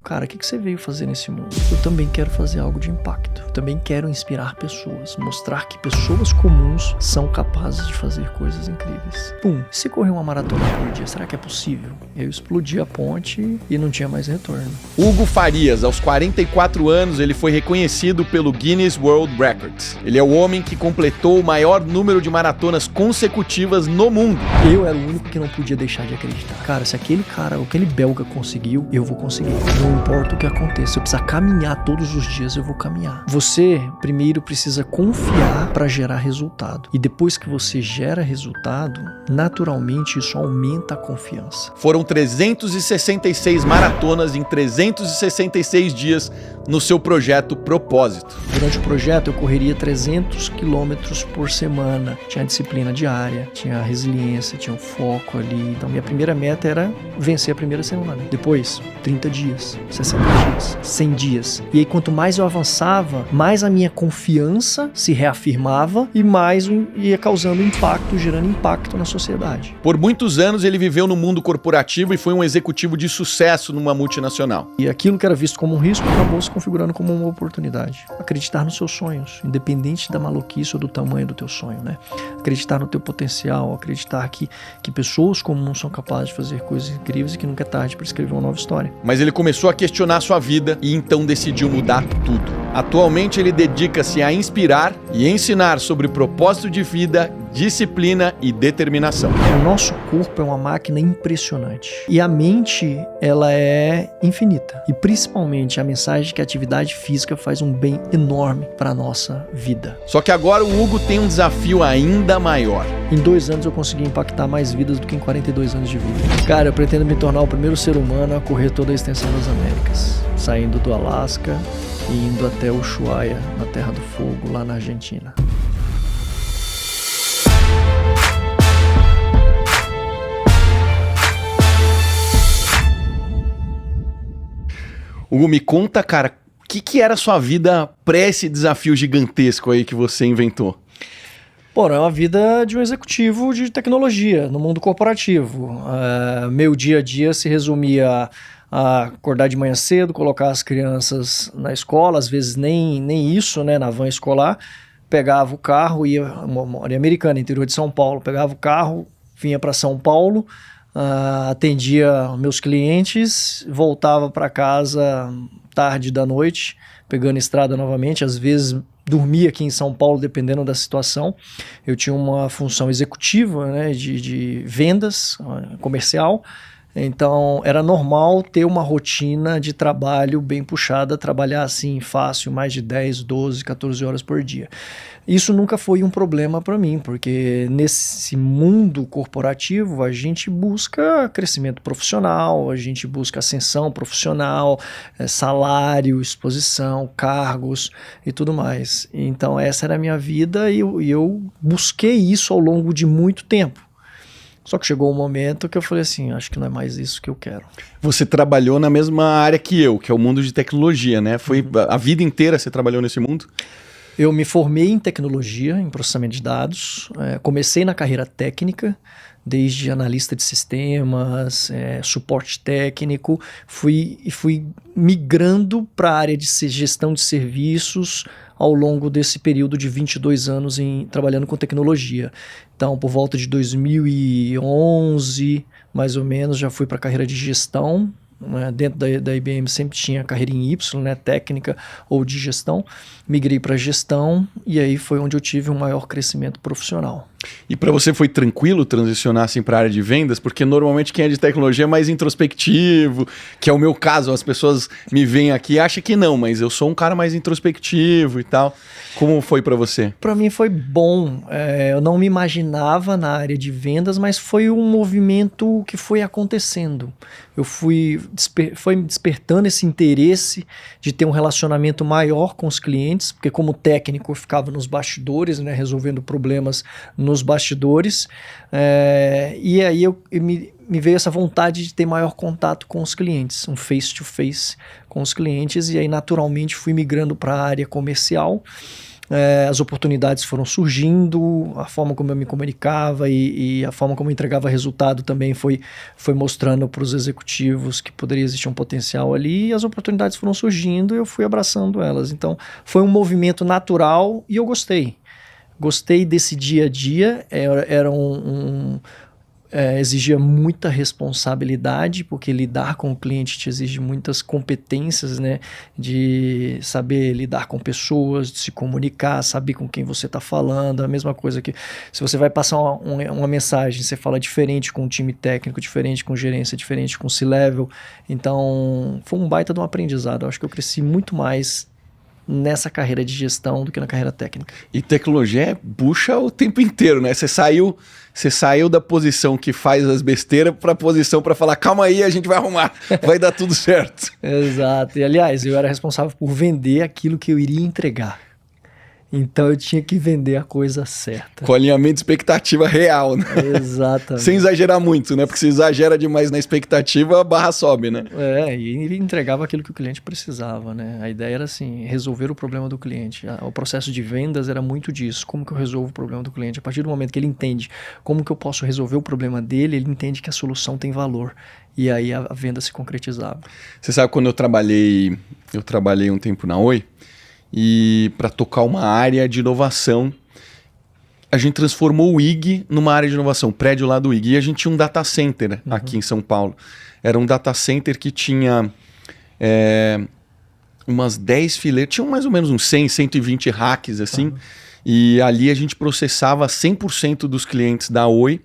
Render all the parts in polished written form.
cara, o que você veio fazer nesse mundo? Eu também quero fazer algo de impacto. Eu também quero inspirar pessoas, mostrar que pessoas comuns são capazes de fazer coisas incríveis. Pum, se correr uma maratona por dia, será que é possível? Eu explodi a ponte e não tinha mais retorno. Hugo Farias, aos 44 anos, ele foi reconhecido pelo Guinness World Records. Ele é o homem que completou o maior número de maratonas consecutivas no mundo. Eu era o único que não podia deixar de acreditar. Cara, se aquele belga conseguiu, eu vou conseguir. Não importa o que aconteça, se eu precisar caminhar todos os dias, eu vou caminhar. Você, primeiro, precisa confiar para gerar resultado. E depois que você gera resultado, naturalmente isso aumenta a confiança. Foram 366 maratonas em 366 dias no seu projeto Propósito. Durante o projeto eu correria 300 quilômetros por semana. Tinha disciplina diária, tinha resiliência, tinha um foco ali. Então minha primeira meta era vencer a primeira semana. Depois, 30 dias, 60 dias, 100 dias. E aí quanto mais eu avançava, mais a minha confiança se reafirmava e mais ia causando impacto, gerando impacto na sociedade. Por muitos anos ele viveu no mundo corporativo e foi um executivo de sucesso numa multinacional. E aquilo que era visto como um risco acabou se configurando como uma oportunidade. Acreditar nos seus sonhos, independente da maluquice ou do tamanho do teu sonho, né? Acreditar no teu potencial, acreditar que pessoas comuns são capazes de fazer coisas incríveis e que nunca é tarde para escrever uma nova história. Mas ele começou a questionar sua vida e então decidiu mudar tudo. Atualmente ele dedica-se a inspirar e ensinar sobre propósito de vida, disciplina e determinação. O nosso corpo é uma máquina impressionante e a mente, ela é infinita. E principalmente a mensagem de que a atividade física faz um bem enorme para a nossa vida. Só que agora o Hugo tem um desafio ainda maior. Em 2 anos eu consegui impactar mais vidas do que em 42 anos de vida. Cara, eu pretendo me tornar o primeiro ser humano a correr toda a extensão das Américas, saindo do Alasca e indo até Ushuaia, na Terra do Fogo, lá na Argentina. Hugo, me conta, cara, o que era a sua vida pré esse desafio gigantesco aí que você inventou? Pô, é uma vida de um executivo de tecnologia no mundo corporativo. Meu dia a dia se resumia a acordar de manhã cedo, colocar as crianças na escola, às vezes nem isso, né, na van escolar. Pegava o carro, ia, moro em Americana, interior de São Paulo, pegava o carro, vinha para São Paulo, atendia meus clientes, voltava para casa tarde da noite, pegando estrada novamente, às vezes dormia aqui em São Paulo, dependendo da situação. Eu tinha uma função executiva, né, de vendas comercial, então era normal ter uma rotina de trabalho bem puxada, trabalhar assim fácil, mais de 10, 12, 14 horas por dia. Isso nunca foi um problema para mim, porque nesse mundo corporativo a gente busca crescimento profissional, a gente busca ascensão profissional, salário, exposição, cargos e tudo mais. Então essa era a minha vida e eu busquei isso ao longo de muito tempo. Só que chegou um momento que eu falei assim, acho que não é mais isso que eu quero. Você trabalhou na mesma área que eu, que é o mundo de tecnologia, né? Foi a vida inteira você trabalhou nesse mundo? Eu me formei em tecnologia, em processamento de dados, comecei na carreira técnica, desde analista de sistemas, suporte técnico, fui migrando para a área de gestão de serviços ao longo desse período de 22 anos trabalhando com tecnologia. Então, por volta de 2011, mais ou menos, já fui para a carreira de gestão. Dentro da IBM sempre tinha carreira em Y, né, técnica ou de gestão. Migrei para gestão e aí foi onde eu tive um maior crescimento profissional. E para você foi tranquilo transicionar assim para a área de vendas? Porque normalmente quem é de tecnologia é mais introspectivo, que é o meu caso. As pessoas me veem aqui e acham que não, mas eu sou um cara mais introspectivo e tal. Como foi para você? Para mim foi bom. Eu não me imaginava na área de vendas, mas foi um movimento que foi acontecendo. Eu foi me despertando esse interesse de ter um relacionamento maior com os clientes, porque como técnico eu ficava nos bastidores, né, resolvendo problemas nos bastidores, e aí me veio essa vontade de ter maior contato com os clientes, um face-to-face com os clientes, e aí naturalmente fui migrando para a área comercial, As oportunidades foram surgindo, a forma como eu me comunicava e a forma como eu entregava resultado também foi mostrando para os executivos que poderia existir um potencial ali, e as oportunidades foram surgindo e eu fui abraçando elas. Então, foi um movimento natural e eu gostei. Gostei desse dia a dia, era exigia muita responsabilidade, porque lidar com o cliente te exige muitas competências, né? De saber lidar com pessoas, de se comunicar, saber com quem você está falando. A mesma coisa que se você vai passar uma mensagem, você fala diferente com o time técnico, diferente com gerência, diferente com C-level. Então, foi um baita de um aprendizado. Eu acho que eu cresci muito mais nessa carreira de gestão do que na carreira técnica. E tecnologia puxa o tempo inteiro, né? Você saiu da posição que faz as besteiras para a posição para falar, calma aí, a gente vai arrumar, vai dar tudo certo. Exato. E, aliás, eu era responsável por vender aquilo que eu iria entregar. Então, eu tinha que vender a coisa certa. Com alinhamento de expectativa real, né? Exatamente. Sem exagerar muito, né? Porque se exagera demais na expectativa, a barra sobe, né? E entregava aquilo que o cliente precisava, né? A ideia era assim, resolver o problema do cliente. O processo de vendas era muito disso. Como que eu resolvo o problema do cliente? A partir do momento que ele entende como que eu posso resolver o problema dele, ele entende que a solução tem valor. E aí a venda se concretizava. Você sabe, quando eu trabalhei um tempo na Oi, e para tocar uma área de inovação, a gente transformou o IG numa área de inovação, o prédio lá do IG. E a gente tinha um data center aqui em São Paulo. Era um data center que tinha umas 10 fileiras, tinha mais ou menos uns 100, 120 racks assim. E ali a gente processava 100% dos clientes da Oi,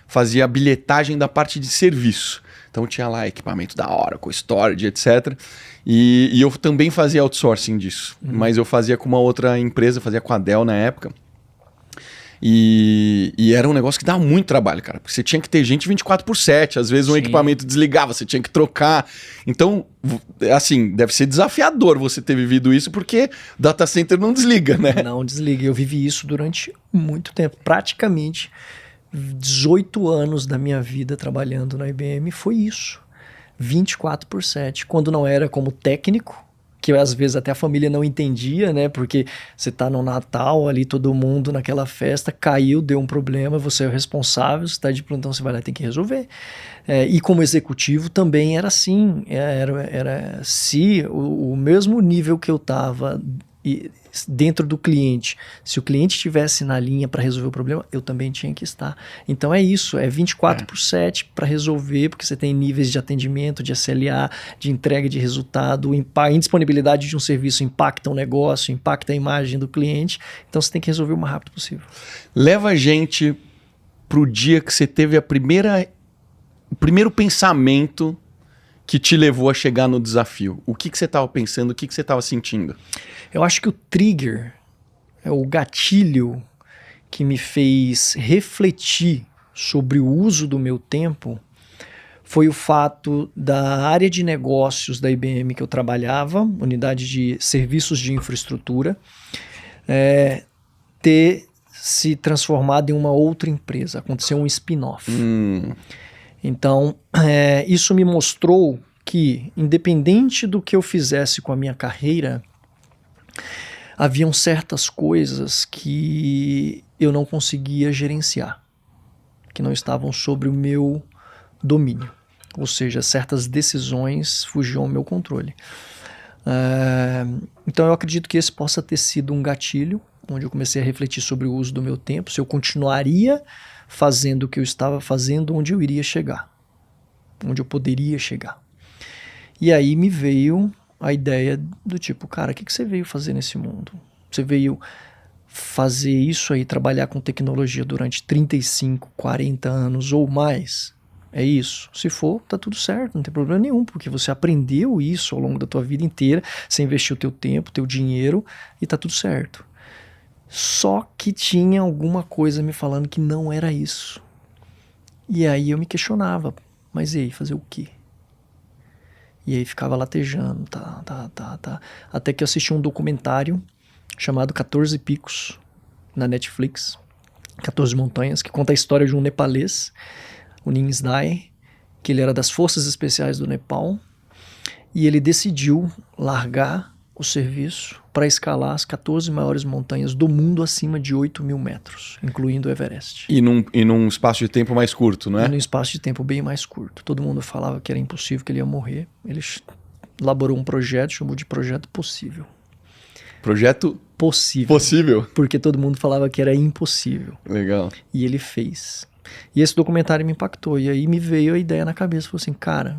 fazia a bilhetagem da parte de serviço. Então tinha lá equipamento da Oracle, storage, etc. E eu também fazia outsourcing disso. Mas eu fazia com uma outra empresa, fazia com a Dell na época. E era um negócio que dava muito trabalho, cara. Porque você tinha que ter gente 24/7. Às vezes um equipamento desligava, você tinha que trocar. Então, assim, deve ser desafiador você ter vivido isso, porque data center não desliga, né? Não desliga. Eu vivi isso durante muito tempo. Praticamente 18 anos da minha vida trabalhando na IBM foi isso. 24/7. Quando não era como técnico, que às vezes até a família não entendia, né? Porque você tá no Natal ali, todo mundo naquela festa, caiu, deu um problema, você é o responsável, você tá de plantão, você vai lá e tem que resolver. E como executivo também era assim. Se o mesmo nível que eu tava dentro do cliente, se o cliente estivesse na linha para resolver o problema, eu também tinha que estar. Então é isso, é 24/7 para resolver, porque você tem níveis de atendimento, de SLA, de entrega de resultado, a indisponibilidade de um serviço impacta o negócio, impacta a imagem do cliente, então você tem que resolver o mais rápido possível. Leva a gente pro dia que você teve o primeiro pensamento que te levou a chegar no desafio. O que você estava pensando, o que você estava sentindo? Eu acho que o trigger, o gatilho que me fez refletir sobre o uso do meu tempo foi o fato da área de negócios da IBM que eu trabalhava, unidade de serviços de infraestrutura, ter se transformado em uma outra empresa. Aconteceu um spin-off. Então, isso me mostrou que, independente do que eu fizesse com a minha carreira, haviam certas coisas que eu não conseguia gerenciar, que não estavam sobre o meu domínio. Ou seja, certas decisões fugiam ao meu controle. Então eu acredito que esse possa ter sido um gatilho, onde eu comecei a refletir sobre o uso do meu tempo, se eu continuaria fazendo o que eu estava fazendo, onde eu iria chegar, onde eu poderia chegar. E aí me veio a ideia do tipo, cara, o que você veio fazer nesse mundo? Você veio fazer isso aí, trabalhar com tecnologia durante 35, 40 anos ou mais? É isso? Se for, tá tudo certo, não tem problema nenhum, porque você aprendeu isso ao longo da tua vida inteira, você investiu teu tempo, teu dinheiro e tá tudo certo. Só que tinha alguma coisa me falando que não era isso. E aí eu me questionava, mas e aí, fazer o quê? E aí ficava latejando, até que eu assisti um documentário chamado 14 Picos, na Netflix, 14 Montanhas, que conta a história de um nepalês, o Nins Dai, que ele era das Forças Especiais do Nepal, e ele decidiu largar o serviço para escalar as 14 maiores montanhas do mundo acima de 8.000 metros, incluindo o Everest. E num espaço de tempo mais curto, não é? E num espaço de tempo bem mais curto. Todo mundo falava que era impossível, que ele ia morrer. Ele elaborou um projeto, chamou de Projeto Possível. Projeto possível. Porque todo mundo falava que era impossível. Legal. E ele fez. E esse documentário me impactou. E aí me veio a ideia na cabeça. Falei assim, cara,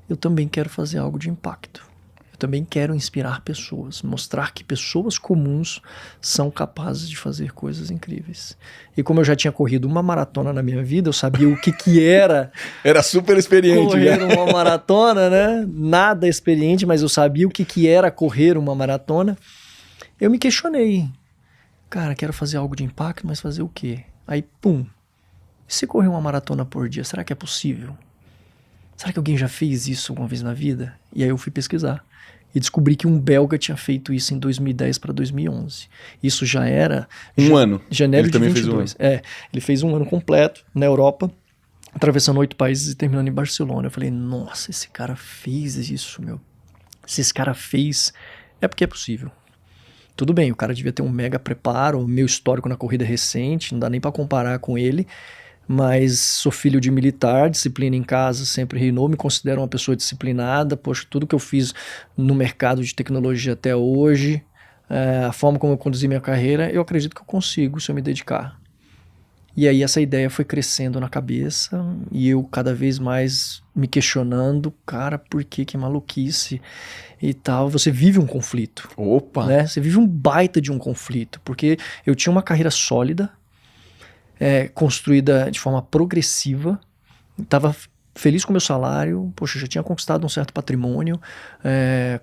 eu também quero fazer algo de impacto. Eu também quero inspirar pessoas, mostrar que pessoas comuns são capazes de fazer coisas incríveis. E como eu já tinha corrido uma maratona na minha vida, eu sabia o que era. Era super experiente. Correr uma maratona, né? Nada experiente, mas eu sabia o que era correr uma maratona. Eu me questionei. Cara, quero fazer algo de impacto, mas fazer o quê? Aí, pum. E se correr uma maratona por dia, será que é possível? Será que alguém já fez isso alguma vez na vida? E aí eu fui pesquisar. E descobri que um belga tinha feito isso em 2010 para 2011. Isso já era... ano. Janeiro Ele de também 22. fez um ano. Ele fez um ano completo na Europa, atravessando 8 países e terminando em Barcelona. Eu falei, nossa, esse cara fez isso, meu. Se esse cara fez, é porque é possível. Tudo bem, o cara devia ter um mega preparo, meu histórico na corrida recente, não dá nem para comparar com ele, mas sou filho de militar, disciplina em casa sempre reinou, me considero uma pessoa disciplinada, poxa, tudo que eu fiz no mercado de tecnologia até hoje, a forma como eu conduzi minha carreira, eu acredito que eu consigo se eu me dedicar. E aí essa ideia foi crescendo na cabeça e eu cada vez mais me questionando, cara, por que maluquice e tal. Você vive um conflito. Opa! Né? Você vive um baita de um conflito, porque eu tinha uma carreira sólida, construída de forma progressiva, estava feliz com o meu salário, poxa, já tinha conquistado um certo patrimônio,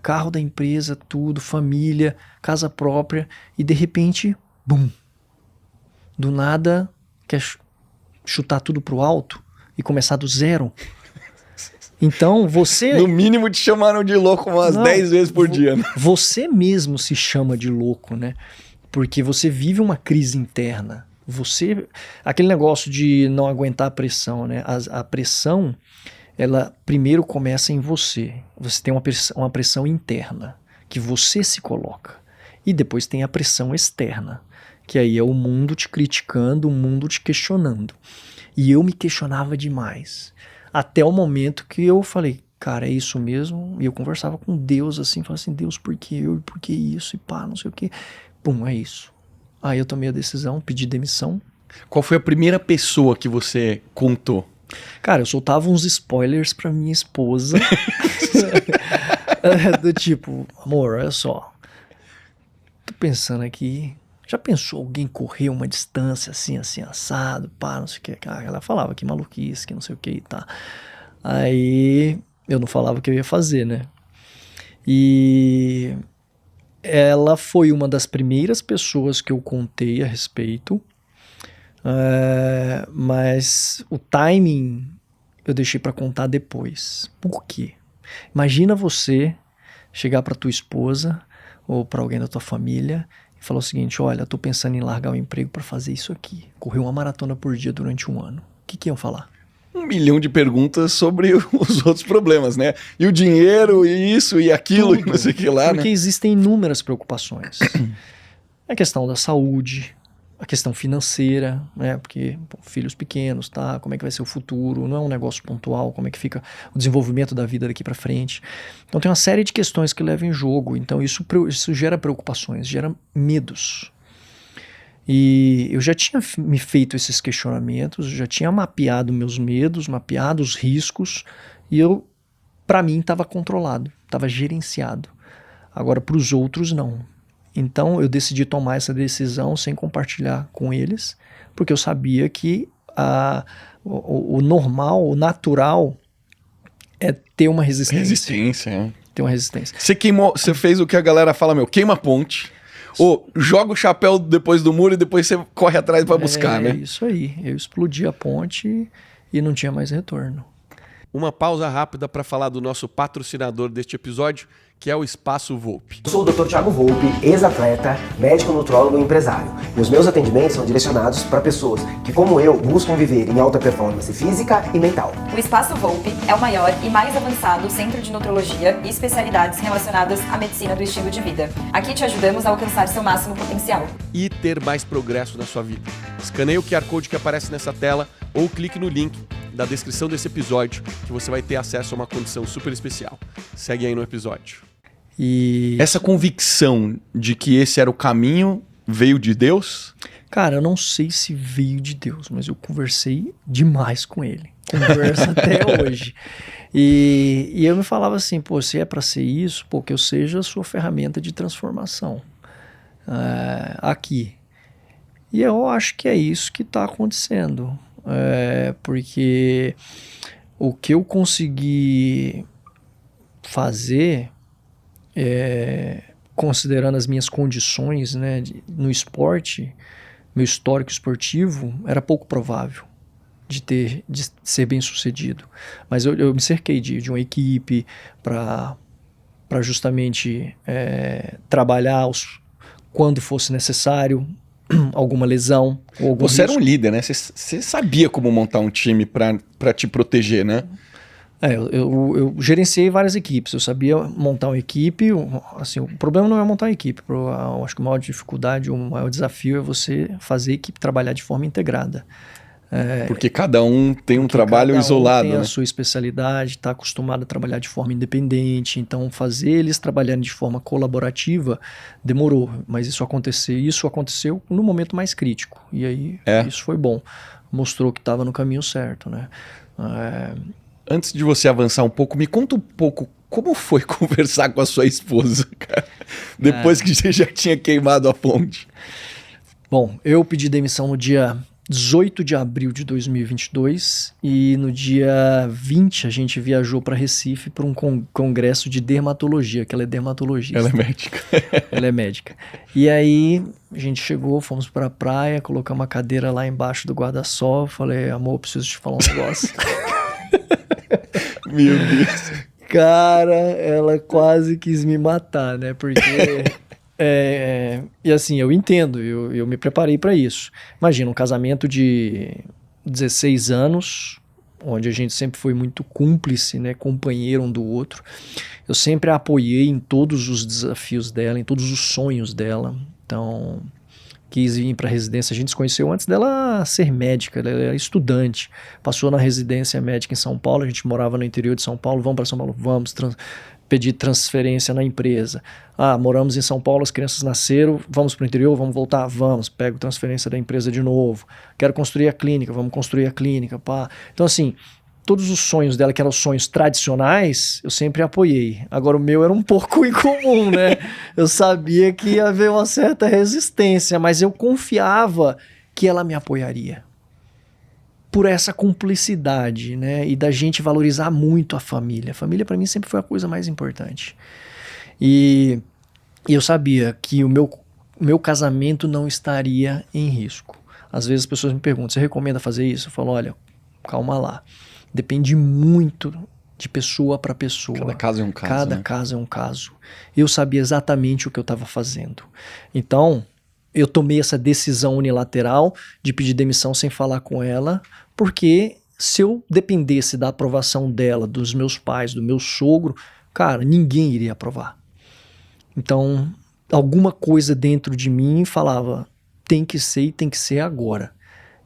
carro da empresa, tudo, família, casa própria, e de repente, bum, do nada, quer chutar tudo pro alto e começar do zero. Então você... No mínimo te chamaram de louco umas 10 vezes por dia. Né? Você mesmo se chama de louco, né? Porque você vive uma crise interna. Aquele negócio de não aguentar a pressão, né? A pressão, ela primeiro começa em você. Você tem uma pressão interna, que você se coloca. E depois tem a pressão externa, que aí é o mundo te criticando, o mundo te questionando. E eu me questionava demais. Até o momento que eu falei, cara, é isso mesmo? E eu conversava com Deus assim, falava assim, Deus, por que eu? Por que isso? E pá, não sei o quê. Pum, é isso. Aí eu tomei a decisão, pedi demissão. Qual foi a primeira pessoa que você contou? Cara, eu soltava uns spoilers pra minha esposa. Do tipo, amor, olha só. Tô pensando aqui. Já pensou alguém correr uma distância assim, assado, pá, não sei o que. Ela falava que maluquice, que não sei o que e tá. Aí eu não falava o que eu ia fazer, né? E ela foi uma das primeiras pessoas que eu contei a respeito, mas o timing eu deixei para contar depois. Por quê? Imagina você chegar para tua esposa ou para alguém da tua família e falar o seguinte, olha, tô pensando em largar o emprego para fazer isso aqui, correr uma maratona por dia durante um ano. O que iam falar? 1 milhão de perguntas sobre os outros problemas, né? E o dinheiro, e isso, e aquilo, Tudo, e não sei o que lá, porque né? existem inúmeras preocupações. A questão da saúde, a questão financeira, né? Porque filhos pequenos, tá? Como é que vai ser o futuro? Não é um negócio pontual, como é que fica o desenvolvimento da vida daqui para frente. Então tem uma série de questões que levam em jogo. Então isso gera preocupações, gera medos. E eu já tinha me feito esses questionamentos, já tinha mapeado meus medos, mapeado os riscos, e para mim, estava controlado, estava gerenciado. Agora, para os outros, não. Então, eu decidi tomar essa decisão sem compartilhar com eles, porque eu sabia que o normal, o natural, é ter uma resistência. Resistência, é. Ter uma resistência. Você fez o que a galera fala, queima a ponte. Ou joga o chapéu depois do muro e depois você corre atrás para buscar, né? É isso aí. Eu explodi a ponte e não tinha mais retorno. uma pausa rápida para falar do nosso patrocinador deste episódio, que é o Espaço Volpe. Eu sou o Dr. Thiago Volpe, ex-atleta, médico nutrólogo e empresário. E os meus atendimentos são direcionados para pessoas que, como eu, buscam viver em alta performance física e mental. O Espaço Volpe é o maior e mais avançado centro de nutrologia e especialidades relacionadas à medicina do estilo de vida. Aqui te ajudamos a alcançar seu máximo potencial E ter mais progresso na sua vida. Escaneie o QR Code que aparece nessa tela ou clique no link da descrição desse episódio que você vai ter acesso a uma condição super especial. Segue aí no episódio. E, Essa convicção de que esse era o caminho veio de Deus? cara, eu não sei se veio de Deus, mas eu conversei demais com ele. Converso até hoje. E eu me falava assim, pô, se é para ser isso, pô, que eu seja a sua ferramenta de transformação aqui. E eu acho que é isso que está acontecendo. Porque o que eu consegui fazer, considerando as minhas condições, né, no esporte, meu histórico esportivo, era pouco provável de ser bem sucedido. Mas eu me cerquei de uma equipe para justamente trabalhar quando fosse necessário alguma lesão ou algum Você era um risco. líder, né? Você sabia como montar um time para te proteger, né? Eu gerenciei várias equipes, eu sabia montar uma equipe. Assim, o problema não é montar uma equipe, eu acho que a maior dificuldade, o maior desafio é você fazer a equipe trabalhar de forma integrada. Porque cada um tem um trabalho Cada um isolado, tem né? a sua especialidade, está acostumado a trabalhar de forma independente, então fazer eles trabalharem de forma colaborativa demorou, mas isso aconteceu no momento mais crítico, e aí isso foi bom, mostrou que estava no caminho certo, né? Antes de você avançar um pouco, me conta um pouco como foi conversar com a sua esposa, cara, depois que você já tinha queimado a ponte. Bom, eu pedi demissão no dia 18 de abril de 2022 e no dia 20 a gente viajou para Recife para um congresso de dermatologia, que ela é dermatologista. Ela é médica. Ela é médica. E aí a gente chegou, fomos para a praia, colocamos uma cadeira lá embaixo do guarda-sol, falei, amor, preciso te falar um negócio. Meu Deus. Cara, ela quase quis me matar, né? Porque... e assim, eu entendo, eu me preparei para isso. Imagina, um casamento de 16 anos, onde a gente sempre foi muito cúmplice, né, companheiro um do outro. Eu sempre a apoiei em todos os desafios dela, em todos os sonhos dela. Então, quis vir para a residência. A gente se conheceu antes dela ser médica, ela era estudante. Passou na residência médica em São Paulo, a gente morava no interior de São Paulo. Vamos para São Paulo? Vamos. Pedir transferência na empresa. Moramos em São Paulo, as crianças nasceram, vamos para o interior, vamos voltar? Vamos, pego transferência da empresa de novo. Quero construir a clínica, vamos construir a clínica, pá. Então assim, todos os sonhos dela, que eram os sonhos tradicionais, eu sempre apoiei. Agora o meu era um pouco incomum, né? Eu sabia que ia haver uma certa resistência, mas eu confiava que ela me apoiaria. Por essa cumplicidade, né? E da gente valorizar muito a família. A família para mim sempre foi a coisa mais importante. E eu sabia que o meu casamento não estaria em risco. Às vezes as pessoas me perguntam, você recomenda fazer isso? Eu falo, olha, calma lá. Depende muito de pessoa para pessoa. Cada caso é um caso. Cada caso é um caso. Eu sabia exatamente o que eu estava fazendo. Então, eu tomei essa decisão unilateral de pedir demissão sem falar com ela, porque se eu dependesse da aprovação dela, dos meus pais, do meu sogro, cara, ninguém iria aprovar. Então, alguma coisa dentro de mim falava, tem que ser e tem que ser agora.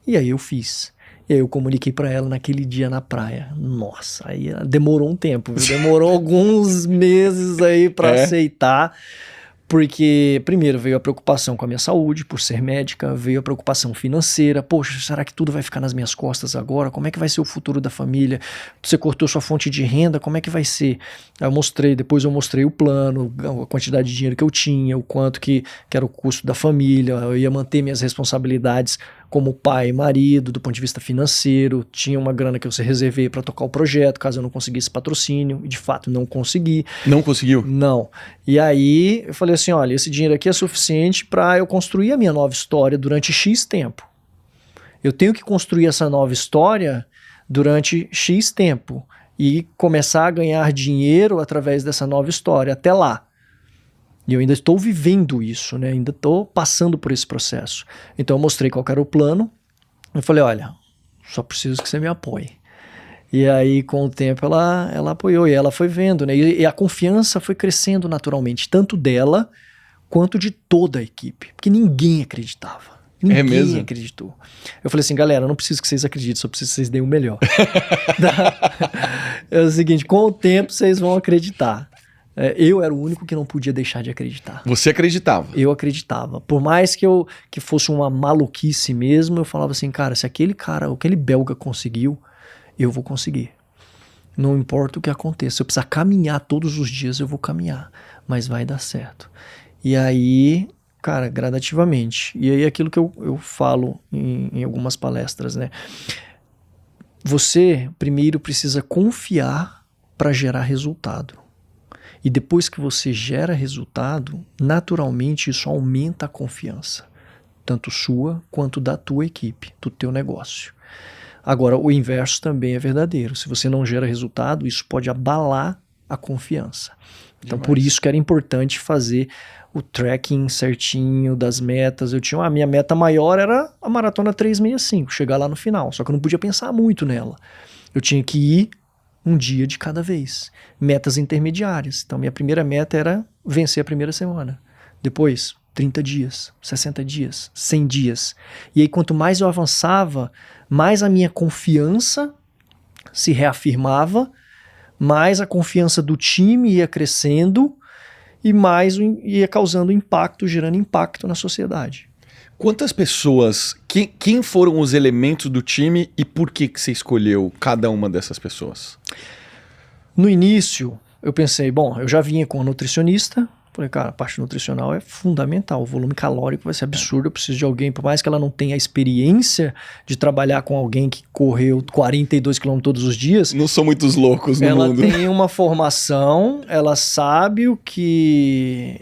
E aí eu fiz. E aí eu comuniquei para ela naquele dia na praia. Nossa, aí demorou um tempo, viu? Demorou alguns meses aí para aceitar. Porque, primeiro, veio a preocupação com a minha saúde, por ser médica, veio a preocupação financeira. Poxa, será que tudo vai ficar nas minhas costas agora? Como é que vai ser o futuro da família? Você cortou sua fonte de renda, como é que vai ser? Depois eu mostrei o plano, a quantidade de dinheiro que eu tinha, o quanto que era o custo da família, eu ia manter minhas responsabilidades como pai e marido, do ponto de vista financeiro, tinha uma grana que eu reservei para tocar o projeto, caso eu não conseguisse patrocínio, e de fato não consegui. Não conseguiu? Não. E aí eu falei assim, olha, esse dinheiro aqui é suficiente para eu construir a minha nova história durante X tempo. Eu tenho que construir essa nova história durante X tempo. e começar a ganhar dinheiro através dessa nova história. Até lá. E eu ainda estou vivendo isso, né? Ainda estou passando por esse processo. Então eu mostrei qual era o plano. Eu falei, olha, só preciso que você me apoie. E aí, com o tempo, ela apoiou. E ela foi vendo, né? E a confiança foi crescendo naturalmente. Tanto dela, quanto de toda a equipe. Porque ninguém acreditava. Ninguém acreditou. Eu falei assim, galera, eu não preciso que vocês acreditem, só preciso que vocês deem o melhor. É o seguinte, com o tempo vocês vão acreditar. Eu era o único que não podia deixar de acreditar. Você acreditava? Eu acreditava. Por mais que fosse uma maluquice mesmo, eu falava assim, cara, se aquele belga conseguiu, eu vou conseguir. Não importa o que aconteça. Se eu precisar caminhar todos os dias, eu vou caminhar. Mas vai dar certo. E aí, cara, gradativamente. E aí aquilo que eu falo em algumas palestras, né? Você primeiro precisa confiar para gerar resultado. E depois que você gera resultado, naturalmente isso aumenta a confiança. Tanto sua quanto da tua equipe, do teu negócio. Agora, o inverso também é verdadeiro. Se você não gera resultado, isso pode abalar a confiança. Então, por isso que era importante fazer o tracking certinho das metas. A minha meta maior era a Maratona 365, chegar lá no final. Só que eu não podia pensar muito nela. Eu tinha que ir um dia de cada vez. Metas intermediárias. Então, minha primeira meta era vencer a primeira semana. Depois, 30 dias, 60 dias, 100 dias. E aí, quanto mais eu avançava, mais a minha confiança se reafirmava, mais a confiança do time ia crescendo e mais ia causando impacto, gerando impacto na sociedade. Quantas pessoas, quem foram os elementos do time e por que você escolheu cada uma dessas pessoas? No início, eu pensei, bom, eu já vinha com a nutricionista, falei, cara, a parte nutricional é fundamental, o volume calórico vai ser absurdo, eu preciso de alguém, por mais que ela não tenha a experiência de trabalhar com alguém que correu 42 km todos os dias. Não são muitos loucos no mundo. Ela tem uma formação, ela sabe o que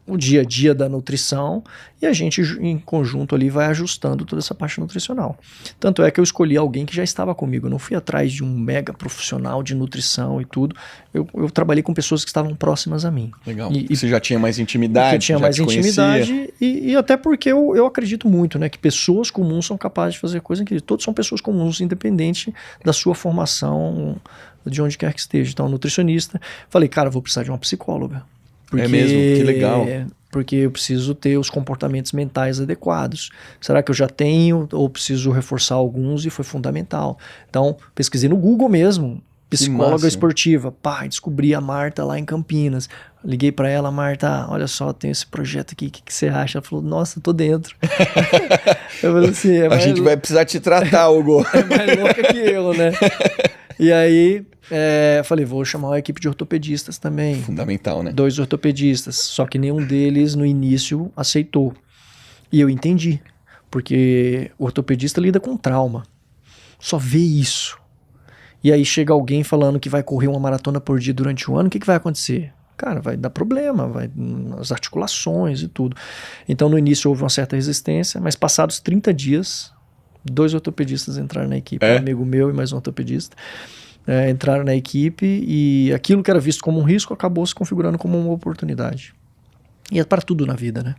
o dia a dia da nutrição e a gente em conjunto ali vai ajustando toda essa parte nutricional. Tanto é que eu escolhi alguém que já estava comigo, eu não fui atrás de um mega profissional de nutrição e tudo, eu trabalhei com pessoas que estavam próximas a mim. Legal, você já tinha mais intimidade, eu tinha mais intimidade e até porque eu acredito muito, né, que pessoas comuns são capazes de fazer coisa incrível, todos são pessoas comuns, independente da sua formação, de onde quer que esteja. Então, nutricionista, falei, cara, vou precisar de uma psicóloga. É mesmo? Que legal. Porque eu preciso ter os comportamentos mentais adequados. Será que eu já tenho ou preciso reforçar alguns? E foi fundamental. Então, pesquisei no Google mesmo, psicóloga esportiva. Pá, descobri a Marta lá em Campinas. Liguei pra ela, Marta, olha só, tem esse projeto aqui, o que você acha? Ela falou, nossa, tô dentro. Eu falei assim, a gente vai precisar te tratar, Hugo. É mais louca que eu, né? E aí, falei, vou chamar uma equipe de ortopedistas também. Fundamental, né? 2 ortopedistas, só que nenhum deles no início aceitou. E eu entendi, porque o ortopedista lida com trauma, só vê isso. E aí chega alguém falando que vai correr uma maratona por dia durante o ano, o que vai acontecer? Cara, vai dar problema, vai nas articulações e tudo. Então no início houve uma certa resistência, mas passados 30 dias... 2 ortopedistas entraram na equipe, um amigo meu e mais um ortopedista, entraram na equipe e aquilo que era visto como um risco acabou se configurando como uma oportunidade. E é para tudo na vida, né?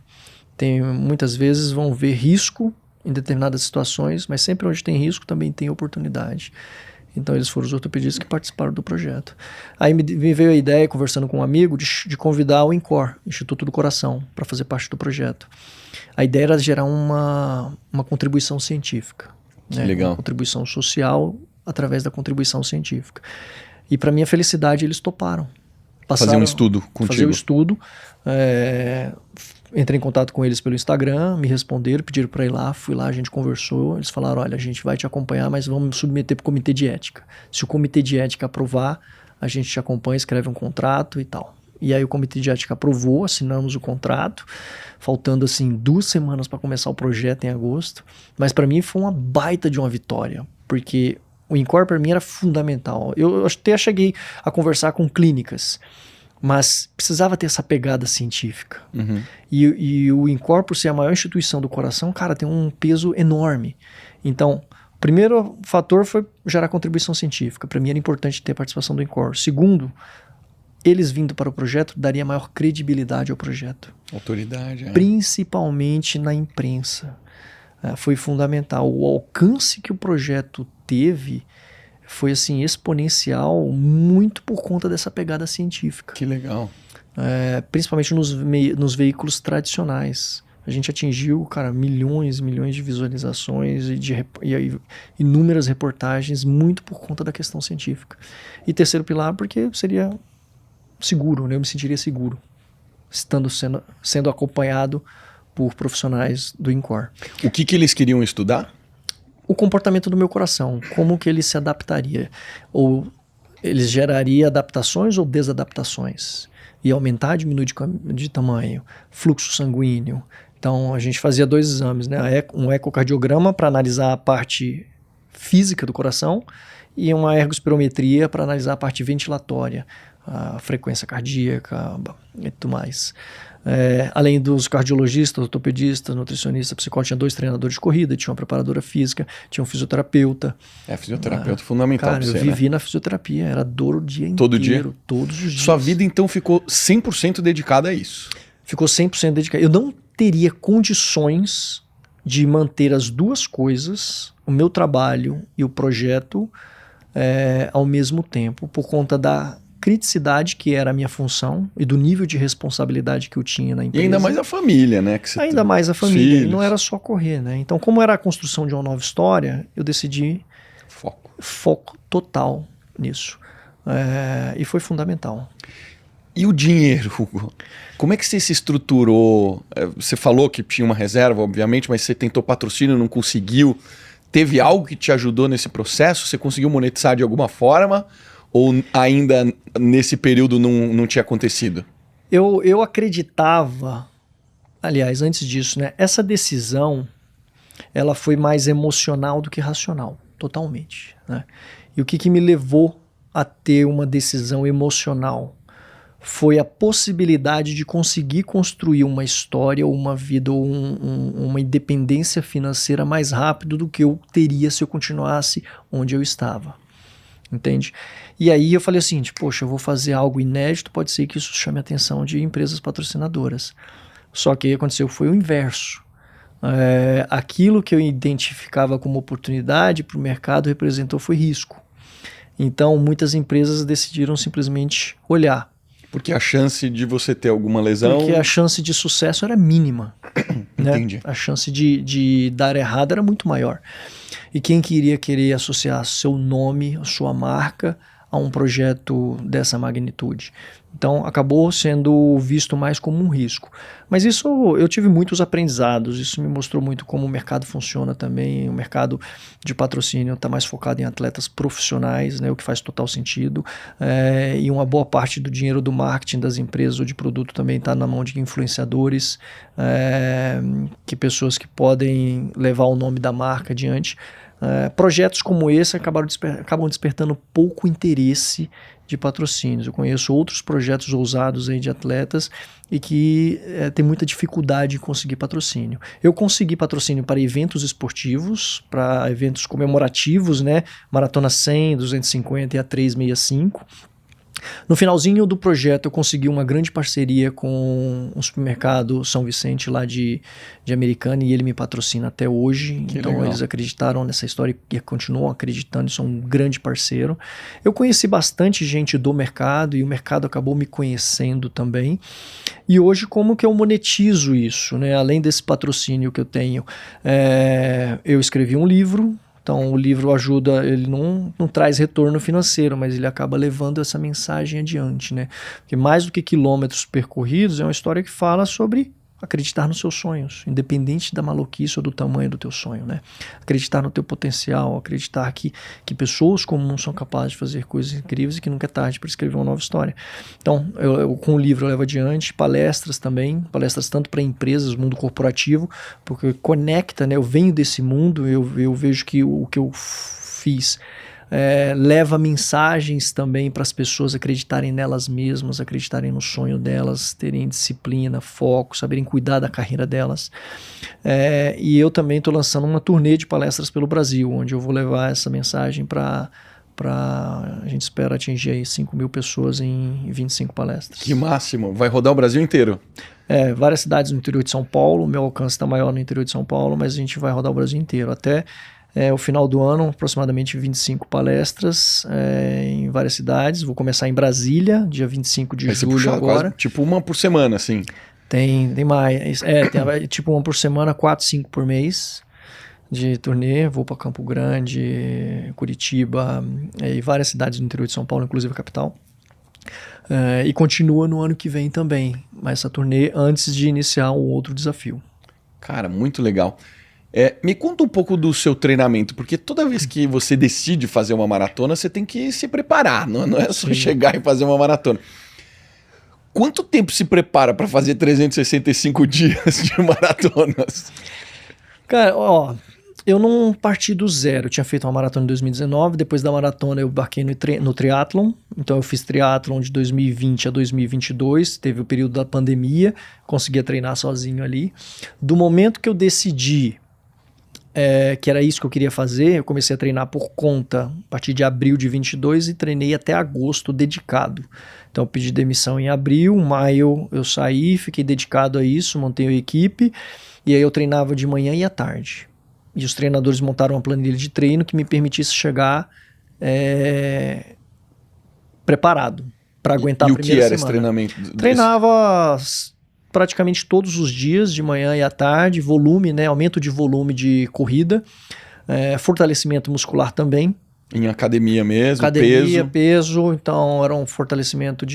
Muitas vezes vão ver risco em determinadas situações, mas sempre onde tem risco também tem oportunidade. Então eles foram os ortopedistas que participaram do projeto. Aí me veio a ideia, conversando com um amigo, de convidar o INCOR, Instituto do Coração, para fazer parte do projeto. A ideia era gerar uma contribuição científica. Né? Legal. Uma contribuição social através da contribuição científica. E para minha felicidade eles toparam. Fazer um estudo contigo. Fazer o estudo. Entrei em contato com eles pelo Instagram, me responderam, pediram para ir lá, fui lá, a gente conversou, eles falaram, olha, a gente vai te acompanhar, mas vamos submeter para o comitê de ética. Se o comitê de ética aprovar, a gente te acompanha, escreve um contrato e tal. E aí o comitê de ética aprovou, assinamos o contrato, faltando assim 2 semanas para começar o projeto em agosto, mas para mim foi uma baita de uma vitória, porque o INCOR para mim era fundamental. Eu até cheguei a conversar com clínicas, mas precisava ter essa pegada científica. Uhum. E o INCOR, por ser a maior instituição do coração, cara, tem um peso enorme. Então, primeiro fator foi gerar contribuição científica. Para mim era importante ter a participação do INCOR. Segundo, eles vindo para o projeto daria maior credibilidade ao projeto. Autoridade, Principalmente na imprensa. Foi fundamental. O alcance que o projeto teve foi assim, exponencial, muito por conta dessa pegada científica. Que legal. Principalmente nos veículos tradicionais. A gente atingiu, cara, milhões de visualizações e inúmeras reportagens, muito por conta da questão científica. E terceiro pilar, porque seria seguro, né? Eu me sentiria seguro, sendo acompanhado por profissionais do INCOR. O que eles queriam estudar? O comportamento do meu coração, como que ele se adaptaria, ou ele geraria adaptações ou desadaptações, e aumentar, diminuir de tamanho, fluxo sanguíneo. Então a gente fazia 2 exames, né? Um ecocardiograma para analisar a parte física do coração e uma ergospirometria para analisar a parte ventilatória, a frequência cardíaca e tudo mais. Além dos cardiologistas, ortopedistas, nutricionistas, psicólogos, tinha 2 treinadores de corrida, tinha uma preparadora física, tinha um fisioterapeuta. Fisioterapeuta fundamental. Cara, eu vivi na fisioterapia, era dor o dia inteiro. Todo dia? Todos os dias. Sua vida então ficou 100% dedicada a isso? Ficou 100% dedicada. Eu não teria condições de manter as 2 coisas, o meu trabalho e o projeto, ao mesmo tempo, por conta da criticidade que era a minha função e do nível de responsabilidade que eu tinha na empresa. E ainda mais a família, né? Ainda mais a família. E não era só correr, né? Então, como era a construção de uma nova história, eu decidi foco total nisso. E foi fundamental. E o dinheiro, Hugo? Como é que você se estruturou? Você falou que tinha uma reserva, obviamente, mas você tentou patrocínio, não conseguiu. Teve algo que te ajudou nesse processo? Você conseguiu monetizar de alguma forma? Ou ainda nesse período não tinha acontecido? Eu acreditava, aliás, antes disso, né? Essa decisão, ela foi mais emocional do que racional, totalmente, né? E o que me levou a ter uma decisão emocional foi a possibilidade de conseguir construir uma história, ou uma vida, ou uma independência financeira mais rápido do que eu teria se eu continuasse onde eu estava. Entende? E aí eu falei assim, poxa, eu vou fazer algo inédito, pode ser que isso chame a atenção de empresas patrocinadoras. Só que o que aconteceu foi o inverso. Aquilo que eu identificava como oportunidade para o mercado representou foi risco. Então muitas empresas decidiram simplesmente olhar. Porque a chance de você ter alguma lesão... Porque a chance de sucesso era mínima. Entendi. Né? A chance de dar errado era muito maior. E quem querer associar seu nome, sua marca, a um projeto dessa magnitude? Então, acabou sendo visto mais como um risco. Mas isso, eu tive muitos aprendizados, isso me mostrou muito como o mercado funciona também. O mercado de patrocínio está mais focado em atletas profissionais, né, o que faz total sentido. E uma boa parte do dinheiro do marketing das empresas ou de produto também está na mão de influenciadores, pessoas que podem levar o nome da marca adiante. Projetos como esse acabam despertando pouco interesse de patrocínios. Eu conheço outros projetos ousados aí de atletas e que tem muita dificuldade em conseguir patrocínio. Eu consegui patrocínio para eventos esportivos, para eventos comemorativos, né? Maratona 100, 250 e a 365. No finalzinho do projeto eu consegui uma grande parceria com um supermercado São Vicente lá de Americana, e ele me patrocina até hoje. Que então legal. Eles acreditaram nessa história e continuam acreditando, são um grande parceiro. Eu conheci bastante gente do mercado e o mercado acabou me conhecendo também. E hoje como que eu monetizo isso, né? Além desse patrocínio que eu tenho, eu escrevi um livro. Então o livro ajuda, ele não traz retorno financeiro, mas ele acaba levando essa mensagem adiante, né? Porque mais do que quilômetros percorridos, é uma história que fala sobre acreditar nos seus sonhos, independente da maluquice ou do tamanho do teu sonho, né? Acreditar no teu potencial, acreditar que pessoas comuns são capazes de fazer coisas incríveis e que nunca é tarde para escrever uma nova história. Então, eu com o livro eu levo adiante, palestras também, palestras tanto para empresas, mundo corporativo, porque conecta, né? Eu venho desse mundo, eu vejo que o que eu fiz leva mensagens também para as pessoas acreditarem nelas mesmas, acreditarem no sonho delas, terem disciplina, foco, saberem cuidar da carreira delas. E eu também estou lançando uma turnê de palestras pelo Brasil, onde eu vou levar essa mensagem para a gente espera atingir aí 5.000 pessoas em 25 palestras. Que máximo! Vai rodar o Brasil inteiro? Várias cidades no interior de São Paulo, o meu alcance está maior no interior de São Paulo, mas a gente vai rodar o Brasil inteiro. Até o final do ano, aproximadamente 25 palestras em várias cidades. Vou começar em Brasília, dia 25 de julho agora. Quase, tipo uma por semana, assim. Tem mais. Tem tipo uma por semana, 4, 5 por mês de turnê. Vou para Campo Grande, Curitiba e várias cidades do interior de São Paulo, inclusive a capital. E continua no ano que vem também, essa turnê, antes de iniciar um outro desafio. Cara, muito legal. Me conta um pouco do seu treinamento, porque toda vez que você decide fazer uma maratona, você tem que se preparar, não é só chegar e fazer uma maratona. Quanto tempo se prepara para fazer 365 dias de maratonas? Cara, eu não parti do zero. Eu tinha feito uma maratona em 2019, depois da maratona eu embarquei no triatlon. Então eu fiz triatlon de 2020 a 2022, teve o período da pandemia, conseguia treinar sozinho ali. Do momento que eu decidi que era isso que eu queria fazer, eu comecei a treinar por conta a partir de abril de 22 e treinei até agosto dedicado. Então eu pedi demissão em abril, maio eu saí, fiquei dedicado a isso, montei a equipe e aí eu treinava de manhã e à tarde. E os treinadores montaram uma planilha de treino que me permitisse chegar preparado para aguentar a primeira semana. E o que era esse treinamento? Treinava praticamente todos os dias, de manhã e à tarde, volume, aumento de volume de corrida, fortalecimento muscular também. Em academia mesmo, peso, então era um fortalecimento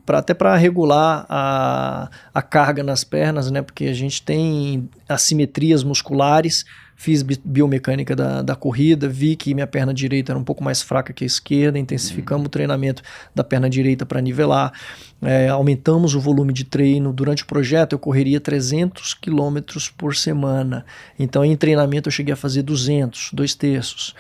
até para regular a carga nas pernas, né? Porque a gente tem assimetrias musculares. Fiz biomecânica da corrida, vi que minha perna direita era um pouco mais fraca que a esquerda, intensificamos o treinamento da perna direita para nivelar, aumentamos o volume de treino. Durante o projeto eu correria 300 quilômetros por semana, então em treinamento eu cheguei a fazer 200, 2/3.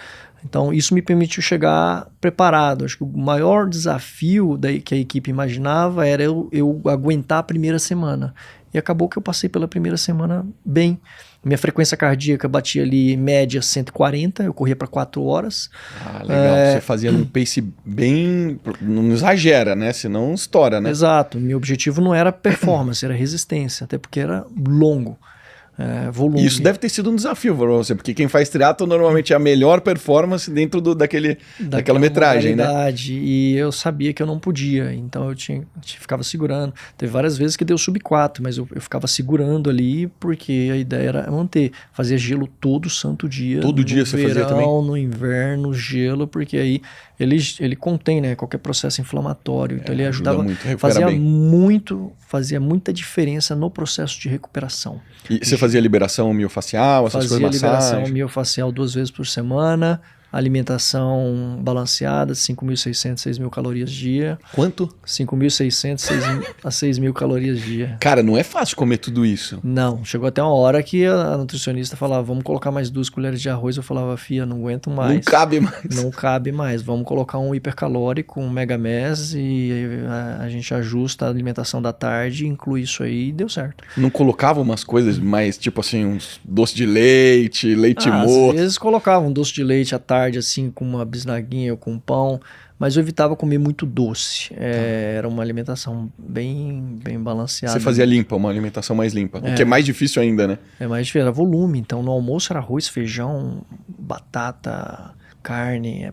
Então isso me permitiu chegar preparado. Acho que o maior desafio que a equipe imaginava era eu aguentar a primeira semana. E acabou que eu passei pela primeira semana bem. Minha frequência cardíaca batia ali em média 140, eu corria para 4 horas. Ah, legal. Você fazia num pace bem... Não exagera, né? Senão estoura, né? Exato. Meu objetivo não era performance, era resistência. Até porque era longo. Volume. Isso deve ter sido um desafio para você, porque quem faz triatlo normalmente é a melhor performance dentro daquela metragem, né? E eu sabia que eu não podia, então eu ficava segurando. Teve várias vezes que deu sub 4, mas eu ficava segurando ali porque a ideia era manter. Fazia gelo todo santo dia. Todo dia você fazia também? No inverno, gelo, porque aí ele contém, né, qualquer processo inflamatório, então ele ajudava muito a recuperar fazia muita diferença no processo de recuperação. E você fazia liberação miofacial, essas coisas, massagem? Fazia liberação miofacial 2 vezes por semana, alimentação balanceada, 5.600, 6.000 calorias dia. Quanto? 5.600 a 6.000 calorias dia. Cara, não é fácil comer tudo isso. Não, chegou até uma hora que a nutricionista falava, vamos colocar mais 2 colheres de arroz. Eu falava, fia, não aguento mais. Não cabe mais. Não cabe mais, vamos colocar um hipercalórico, um Megamés e a gente ajusta a alimentação da tarde, inclui isso aí e deu certo. Não colocava umas coisas mais, tipo assim, uns doce de leite moço? Às vezes colocava um doce de leite à tarde, assim, com uma bisnaguinha ou com pão, mas eu evitava comer muito doce. Era uma alimentação bem balanceada. Você fazia limpa, uma alimentação mais limpa, o que é mais difícil ainda, né? É mais difícil, era volume. Então no almoço era arroz, feijão, batata, carne.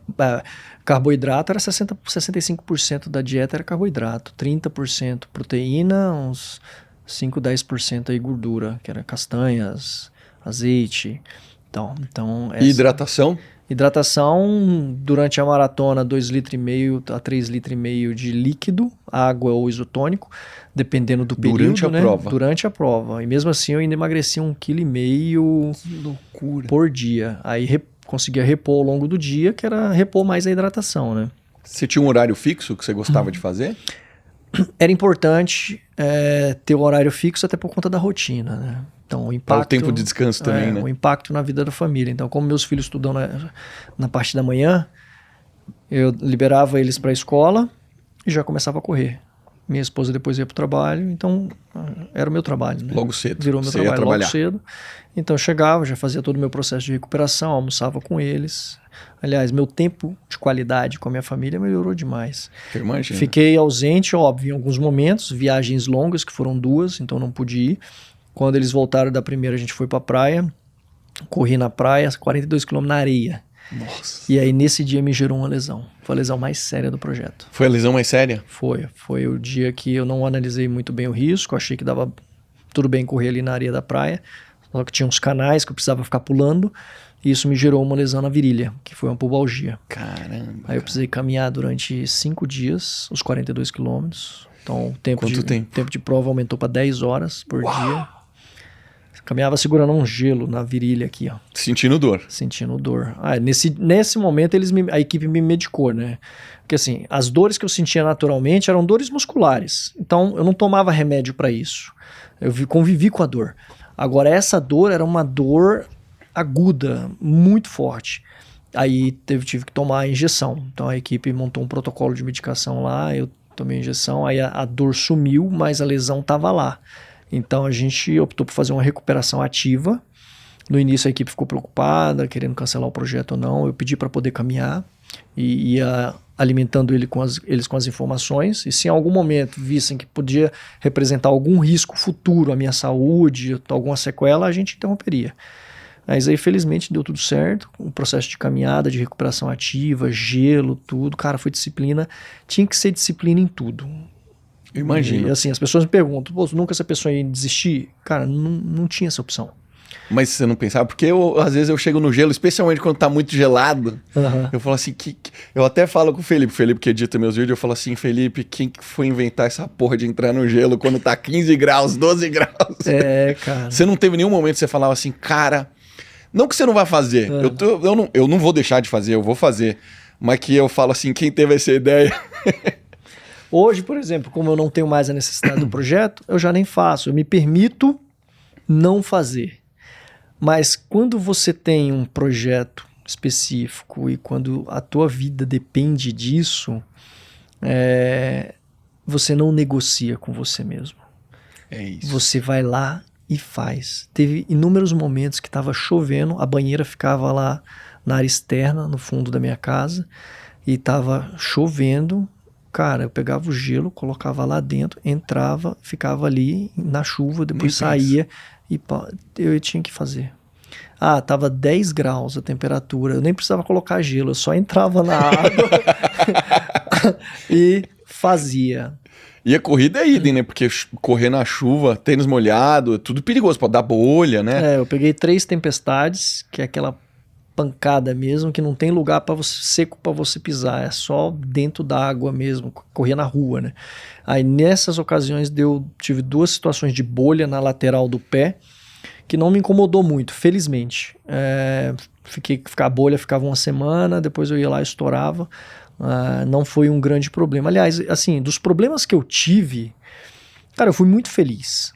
Carboidrato era 65% da dieta era carboidrato, 30% proteína, uns 5, 10% aí gordura, que era castanhas, azeite. Então E hidratação? Hidratação, durante a maratona, 2,5 litros a 3,5 litros de líquido, água ou isotônico, dependendo do período. Durante a prova? Durante a prova. E mesmo assim eu ainda emagrecia 1,5 kg Que loucura. por dia. Aí conseguia repor ao longo do dia, que era repor mais a hidratação, né? Você tinha um horário fixo que você gostava de fazer? Era importante ter o horário fixo até por conta da rotina, né? Então, o impacto... o tempo de descanso também, né? O impacto na vida da família. Então, como meus filhos estudam na parte da manhã, Eu liberava eles para a escola e já começava a correr. Minha esposa depois ia para o trabalho, então era o meu trabalho, né? Logo cedo. Virou meu Você ia trabalho logo trabalhar. cedo. Então eu chegava, já fazia todo o meu processo de recuperação, almoçava com eles. Aliás, meu tempo de qualidade com a minha família melhorou demais. Eu imagino. Fiquei ausente, óbvio, em alguns momentos, viagens longas, que foram 2, então não pude ir. Quando eles voltaram da primeira, a gente foi pra praia, corri na praia, 42 km na areia. Nossa. E aí, nesse dia, me gerou uma lesão. Foi a lesão mais séria do projeto. Foi a lesão mais séria? Foi o dia que eu não analisei muito bem o risco, achei que dava tudo bem correr ali na areia da praia, só que tinha uns canais que eu precisava ficar pulando, e isso me gerou uma lesão na virilha, que foi uma pubalgia. Caramba. Aí eu precisei caminhar durante 5 dias, os 42 quilômetros. Então o tempo de prova aumentou para 10 horas por dia. Caminhava segurando um gelo na virilha aqui, ó. Sentindo dor. Sentindo dor. Nesse momento a equipe me medicou, né? Porque assim, as dores que eu sentia naturalmente eram dores musculares. Então eu não tomava remédio para isso. Eu convivi com a dor. Agora essa dor era uma dor aguda, muito forte. Aí tive que tomar a injeção. Então a equipe montou um protocolo de medicação lá, eu tomei a injeção, aí a dor sumiu, mas a lesão estava lá. Então a gente optou por fazer uma recuperação ativa. No início a equipe ficou preocupada, querendo cancelar o projeto ou não. Eu pedi para poder caminhar e ia alimentando eles com as informações. E se em algum momento vissem que podia representar algum risco futuro à minha saúde, alguma sequela, a gente interromperia. Mas aí felizmente deu tudo certo. O processo de caminhada, de recuperação ativa, gelo, tudo. Cara, foi disciplina. Tinha que ser disciplina em tudo. Eu imagino. E assim, as pessoas me perguntam, pô, nunca essa pessoa ia desistir? Cara, não tinha essa opção. Mas você não pensava? Porque às vezes eu chego no gelo, especialmente quando tá muito gelado, eu falo assim, eu até falo com o Felipe que edita meus vídeos, eu falo assim, Felipe, quem que foi inventar essa porra de entrar no gelo quando tá 15 graus, 12 graus? Cara. Você não teve nenhum momento que você falava assim, cara, não que você não vai fazer, eu não vou deixar de fazer, eu vou fazer, mas que eu falo assim, quem teve essa ideia... Hoje, por exemplo, como eu não tenho mais a necessidade do projeto, eu já nem faço. Eu me permito não fazer. Mas quando você tem um projeto específico e quando a tua vida depende disso, você não negocia com você mesmo. É isso. Você vai lá e faz. Teve inúmeros momentos que estava chovendo, a banheira ficava lá na área externa, no fundo da minha casa, e estava chovendo. Cara, eu pegava o gelo, colocava lá dentro, entrava, ficava ali na chuva, depois saía e eu tinha que fazer. Tava 10 graus a temperatura, eu nem precisava colocar gelo, eu só entrava na água e fazia. E a corrida é idem, né? Porque correr na chuva, tênis molhado, é tudo perigoso, pode dar bolha, né? Eu peguei 3 tempestades, que é aquela pancada mesmo, que não tem lugar seco para você pisar, é só dentro da água mesmo, corria na rua, né? Aí nessas ocasiões tive 2 situações de bolha na lateral do pé, que não me incomodou muito, felizmente. A bolha ficava uma semana, depois eu ia lá e estourava, não foi um grande problema. Aliás, assim, dos problemas que eu tive, cara, eu fui muito feliz.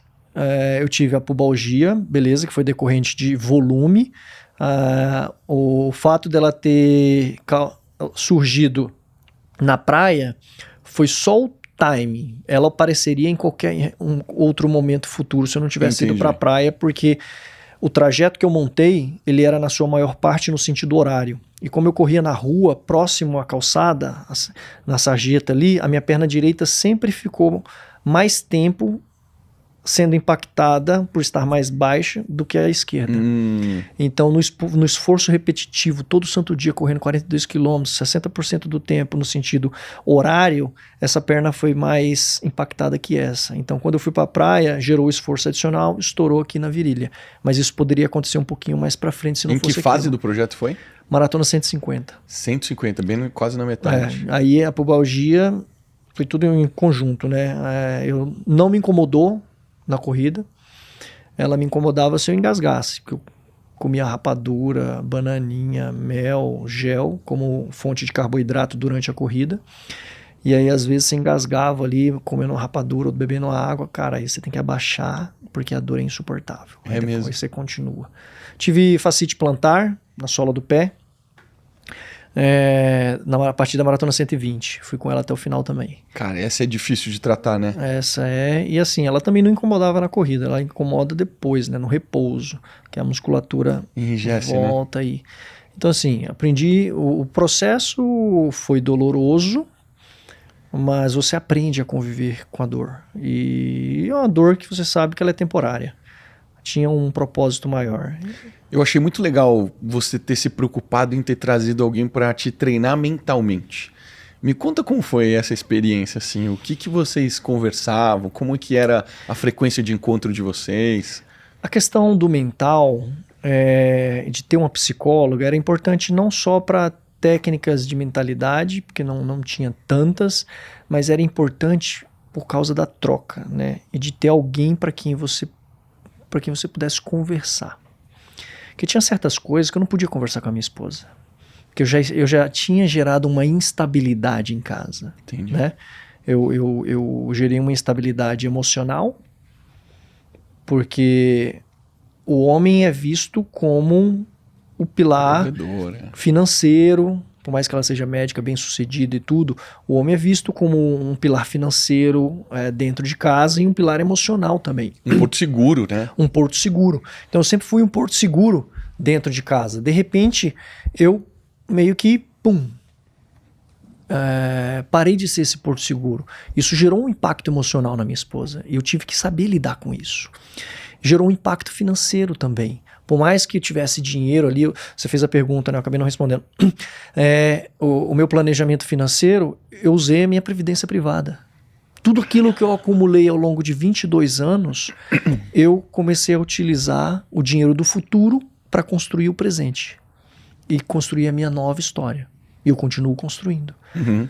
Eu tive a pubalgia, beleza, que foi decorrente de volume. O fato dela ter surgido na praia foi só o timing. Ela apareceria em qualquer outro momento futuro se eu não tivesse ido para a praia, porque o trajeto que eu montei, ele era na sua maior parte no sentido horário. E como eu corria na rua, próximo à calçada, na sarjeta ali, a minha perna direita sempre ficou mais tempo sendo impactada por estar mais baixa do que a esquerda. Então, no esforço repetitivo, todo santo dia correndo 42 km, 60% do tempo no sentido horário, essa perna foi mais impactada que essa. Então, quando eu fui para a praia, gerou esforço adicional, estourou aqui na virilha. Mas isso poderia acontecer um pouquinho mais para frente se não fosse Em que fase do projeto foi? Maratona 150. 150, bem quase na metade. Aí a pubalgia foi tudo em conjunto, né? Eu não me incomodou na corrida, ela me incomodava se eu engasgasse, porque eu comia rapadura, bananinha, mel, gel, como fonte de carboidrato durante a corrida, e aí às vezes você engasgava ali, comendo rapadura ou bebendo água, cara, aí você tem que abaixar, porque a dor é insuportável. Aí depois você continua. Tive fascite plantar na sola do pé, a partir da Maratona 120. Fui com ela até o final também. Cara, essa é difícil de tratar, né? Essa é... E assim, ela também não incomodava na corrida, ela incomoda depois, né? No repouso, que a musculatura Enrijece, volta aí. Então assim, aprendi... O processo foi doloroso, mas você aprende a conviver com a dor. E é uma dor que você sabe que ela é temporária. Tinha um propósito maior. Eu achei muito legal você ter se preocupado em ter trazido alguém para te treinar mentalmente. Me conta como foi essa experiência, assim, o que vocês conversavam, como que era a frequência de encontro de vocês? A questão do mental, de ter uma psicóloga, era importante não só para técnicas de mentalidade, porque não tinha tantas, mas era importante por causa da troca, né? E de ter alguém para quem você pudesse conversar. Porque tinha certas coisas que eu não podia conversar com a minha esposa. Porque eu já tinha gerado uma instabilidade em casa. Entendi. Né? Eu gerei uma instabilidade emocional, porque o homem é visto como o pilar financeiro, por mais que ela seja médica, bem-sucedida e tudo, o homem é visto como um pilar financeiro dentro de casa e um pilar emocional também. Um porto seguro, né? Um porto seguro. Então eu sempre fui um porto seguro dentro de casa. De repente, eu meio que, parei de ser esse porto seguro. Isso gerou um impacto emocional na minha esposa e eu tive que saber lidar com isso. Gerou um impacto financeiro também. Por mais que eu tivesse dinheiro ali, você fez a pergunta, né? Eu acabei não respondendo. O meu planejamento financeiro, eu usei a minha previdência privada. Tudo aquilo que eu acumulei ao longo de 22 anos, eu comecei a utilizar o dinheiro do futuro para construir o presente. E construir a minha nova história. E eu continuo construindo. Uhum.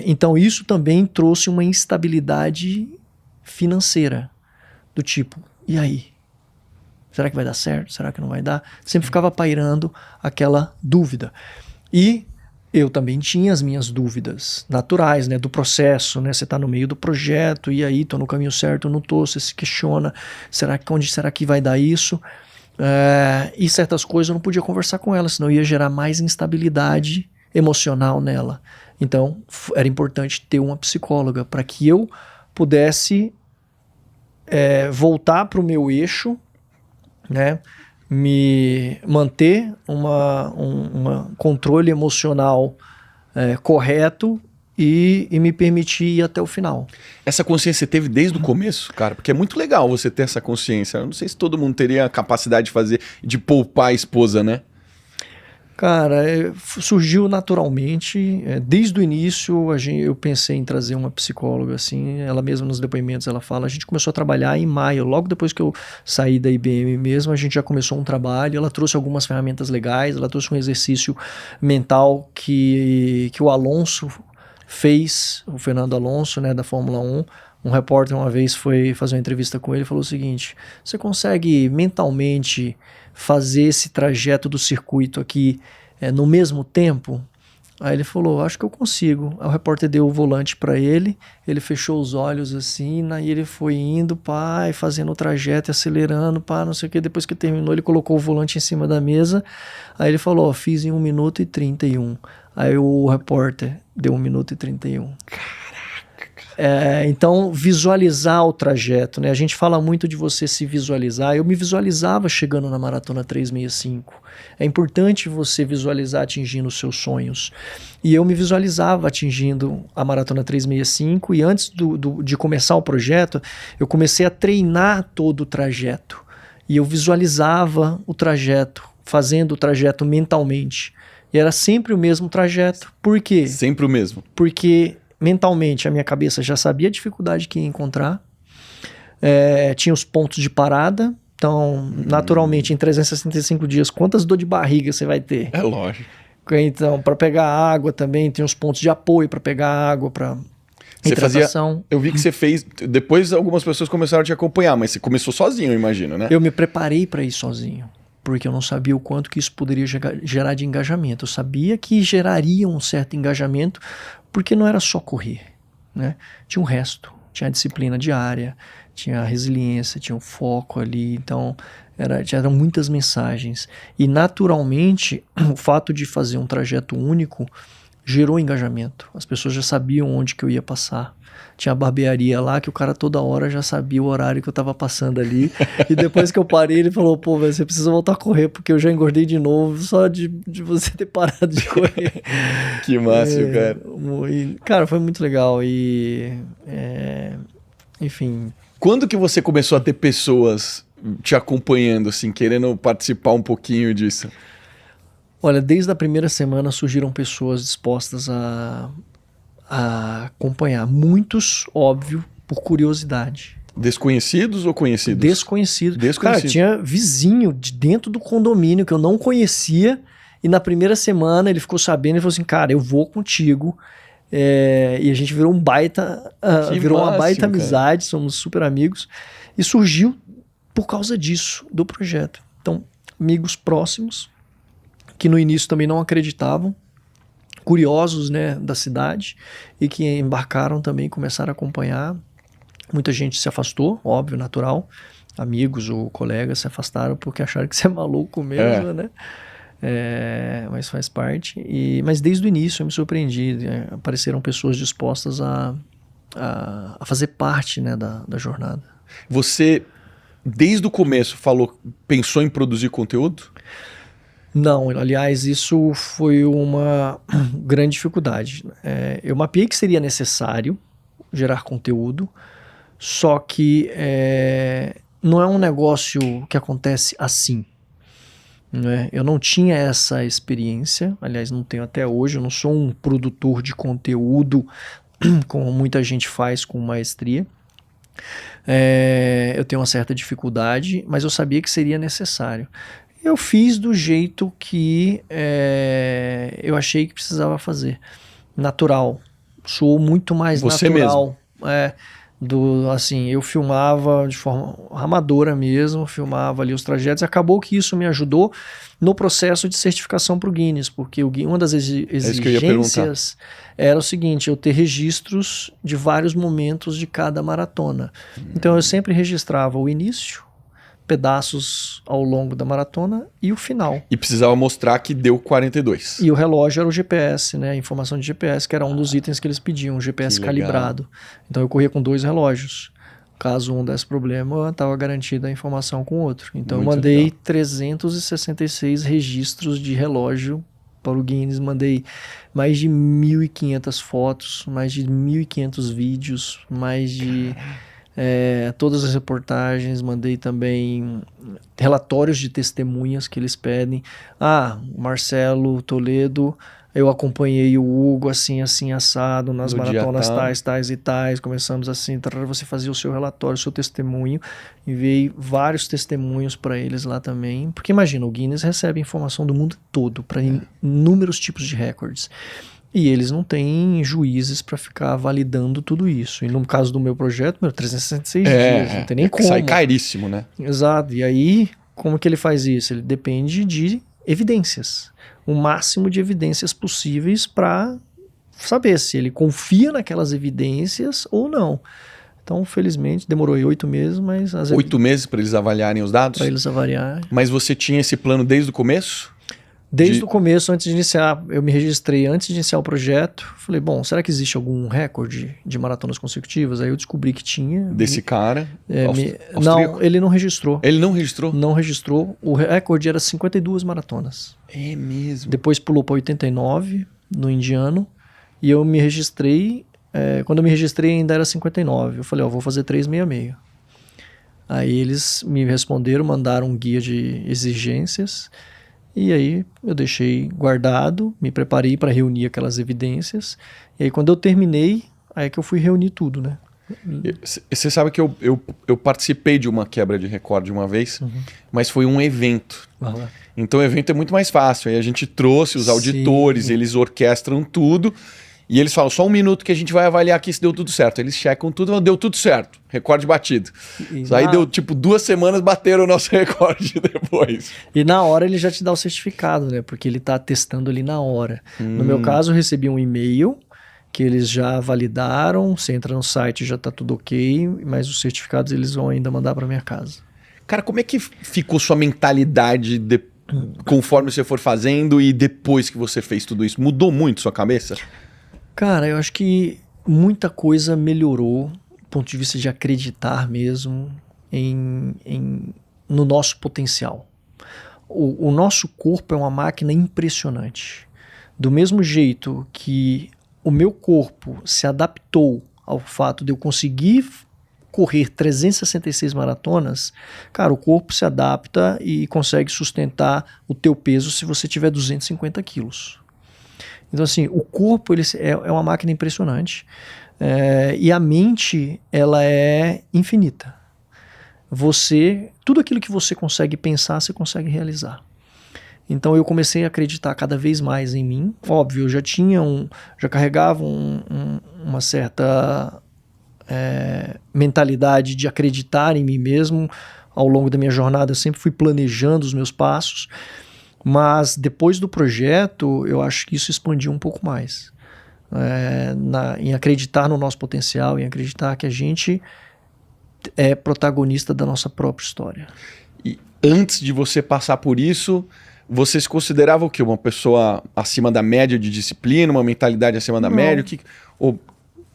Então isso também trouxe uma instabilidade financeira. Do tipo, e aí? Será que vai dar certo? Será que não vai dar? Sempre ficava pairando aquela dúvida. E eu também tinha as minhas dúvidas naturais, né, do processo, né? Você está no meio do projeto, e aí, estou no caminho certo, não estou, você se questiona, onde será que vai dar isso? E certas coisas eu não podia conversar com ela, senão ia gerar mais instabilidade emocional nela. Então, era importante ter uma psicóloga para que eu pudesse voltar para o meu eixo, né, me manter um controle emocional correto e me permitir ir até o final. Essa consciência você teve desde o começo, cara? Porque é muito legal você ter essa consciência. Eu não sei se todo mundo teria a capacidade de poupar a esposa, né? Cara, surgiu naturalmente. Desde o início eu pensei em trazer uma psicóloga, assim. Ela mesma nos depoimentos ela fala, a gente começou a trabalhar em maio, logo depois que eu saí da IBM mesmo, a gente já começou um trabalho. Ela trouxe algumas ferramentas legais, ela trouxe um exercício mental que o Alonso fez, o Fernando Alonso, né, da Fórmula 1. Um repórter uma vez foi fazer uma entrevista com ele e falou o seguinte: você consegue mentalmente fazer esse trajeto do circuito aqui no mesmo tempo? Aí ele falou, acho que eu consigo. Aí o repórter deu o volante para ele fechou os olhos assim, aí ele foi indo, pá, e fazendo o trajeto, acelerando, pá, não sei o que. Depois que terminou, ele colocou o volante em cima da mesa, aí ele falou, fiz em 1 minuto e 31. Aí o repórter deu 1 minuto e 31. Então, visualizar o trajeto, né? A gente fala muito de você se visualizar. Eu me visualizava chegando na Maratona 365. É importante você visualizar atingindo os seus sonhos. E eu me visualizava atingindo a Maratona 365 e antes de começar o projeto, eu comecei a treinar todo o trajeto. E eu visualizava o trajeto, fazendo o trajeto mentalmente. E era sempre o mesmo trajeto. Por quê? Sempre o mesmo. Porque mentalmente a minha cabeça já sabia a dificuldade que ia encontrar, tinha os pontos de parada, então naturalmente em 365 dias quantas dor de barriga você vai ter? É lógico. Então para pegar água também tem os pontos de apoio para pegar água, para hidratação. Eu vi que você fez, depois algumas pessoas começaram a te acompanhar, mas você começou sozinho, eu imagino, né? Eu me preparei para ir sozinho, porque eu não sabia o quanto que isso poderia gerar de engajamento. Eu sabia que geraria um certo engajamento, porque não era só correr, né? Tinha um resto. Tinha a disciplina diária, tinha a resiliência, tinha o foco ali, então eram muitas mensagens. E naturalmente, o fato de fazer um trajeto único gerou engajamento. As pessoas já sabiam onde que eu ia passar. Tinha a barbearia lá que o cara toda hora já sabia o horário que eu tava passando ali. E depois que eu parei, ele falou, pô, velho, você precisa voltar a correr, porque eu já engordei de novo só de você ter parado de correr. Que máximo, cara. Cara, foi muito legal. Enfim. Quando que você começou a ter pessoas te acompanhando, assim, querendo participar um pouquinho disso? Olha, desde a primeira semana surgiram pessoas dispostas a acompanhar. Muitos, óbvio, por curiosidade. Desconhecidos ou conhecidos? Desconhecido. Desconhecido. Cara, tinha vizinho de dentro do condomínio que eu não conhecia e na primeira semana ele ficou sabendo e falou assim, cara, eu vou contigo. E a gente virou uma baita amizade, somos super amigos. E surgiu por causa disso, do projeto. Então, amigos próximos, que no início também não acreditavam, curiosos, né, da cidade, e que embarcaram também, começaram a acompanhar. Muita gente se afastou, óbvio, natural. Amigos ou colegas se afastaram porque acharam que você é maluco mesmo, né? Mas faz parte. Mas desde o início eu me surpreendi. Apareceram pessoas dispostas a fazer parte, né, da jornada. Você, desde o começo, pensou em produzir conteúdo? Não, aliás, isso foi uma grande dificuldade. Eu mapeei que seria necessário gerar conteúdo, só que não é um negócio que acontece assim. Né? Eu não tinha essa experiência, aliás, não tenho até hoje, eu não sou um produtor de conteúdo como muita gente faz com maestria. Eu tenho uma certa dificuldade, mas eu sabia que seria necessário. Eu fiz do jeito que eu achei que precisava fazer. Natural. Sou muito mais você natural. Mesmo. Assim, eu filmava de forma amadora mesmo, filmava ali os trajetos. Acabou que isso me ajudou no processo de certificação para o Guinness, porque uma das exigências era o seguinte, eu ter registros de vários momentos de cada maratona. Então eu sempre registrava o início, pedaços ao longo da maratona e o final. E precisava mostrar que deu 42. E o relógio era o GPS, né? A informação de GPS, que era um dos itens que eles pediam, o GPS calibrado. Então eu corria com 2 relógios. Caso um desse problema, estava garantida a informação com o outro. Então eu mandei 366 registros de relógio para o Guinness, mandei mais de 1.500 fotos, mais de 1.500 vídeos, mais de... todas as reportagens, mandei também relatórios de testemunhas que eles pedem. Marcelo Toledo, eu acompanhei o Hugo assim, assado, nas no maratonas tais e tais, começamos assim, você fazia o seu relatório, o seu testemunho, enviei vários testemunhos para eles lá também, porque imagina, o Guinness recebe informação do mundo todo, para inúmeros tipos de recordes. E eles não têm juízes para ficar validando tudo isso. E no caso do meu projeto, 366 dias, não tem nem como. Sai caríssimo, né? Exato. E aí, como que ele faz isso? Ele depende de evidências. O máximo de evidências possíveis para saber se ele confia naquelas evidências ou não. Então, felizmente, demorou 8 meses, mas... 8 meses para eles avaliarem os dados? Para eles avaliarem. Mas você tinha esse plano desde o começo? Desde o começo, antes de iniciar, eu me registrei antes de iniciar o projeto. Falei, bom, será que existe algum recorde de maratonas consecutivas? Aí eu descobri que tinha. Desse cara? Não, ele não registrou. Ele não registrou? Não registrou. O recorde era 52 maratonas. É mesmo? Depois pulou para 89 no indiano. E eu me registrei. Quando eu me registrei ainda era 59. Eu falei, vou fazer 366. Aí eles me responderam, mandaram um guia de exigências. E aí eu deixei guardado, me preparei para reunir aquelas evidências. E aí quando eu terminei, aí é que eu fui reunir tudo, né? Você sabe que eu participei de uma quebra de recorde uma vez, mas foi um evento. Então o evento é muito mais fácil. Aí a gente trouxe os auditores, eles orquestram tudo. E eles falam, só 1 minuto que a gente vai avaliar aqui se deu tudo certo. Eles checam tudo, deu tudo certo. Recorde batido. Aí deu tipo 2 semanas, bateram o nosso recorde depois. E na hora ele já te dá o certificado, né? Porque ele tá testando ali na hora. No meu caso, eu recebi um e-mail que eles já validaram, você entra no site já está tudo ok, mas os certificados eles vão ainda mandar para minha casa. Cara, como é que ficou sua mentalidade conforme você for fazendo e depois que você fez tudo isso? Mudou muito sua cabeça? Cara, eu acho que muita coisa melhorou do ponto de vista de acreditar mesmo no nosso potencial. O nosso corpo é uma máquina impressionante. Do mesmo jeito que o meu corpo se adaptou ao fato de eu conseguir correr 366 maratonas, cara, o corpo se adapta e consegue sustentar o teu peso se você tiver 250 quilos. Então, assim, o corpo ele é uma máquina impressionante e a mente, ela é infinita. Tudo aquilo que você consegue pensar, você consegue realizar. Então eu comecei a acreditar cada vez mais em mim. Óbvio, eu já carregava uma certa mentalidade de acreditar em mim mesmo. Ao longo da minha jornada eu sempre fui planejando os meus passos, mas depois do projeto eu acho que isso expandiu um pouco mais. Em acreditar no nosso potencial, em acreditar que a gente é protagonista da nossa própria história. E antes de você passar por isso, você se considerava o quê? Uma pessoa acima da média de disciplina, uma mentalidade acima da média? Ou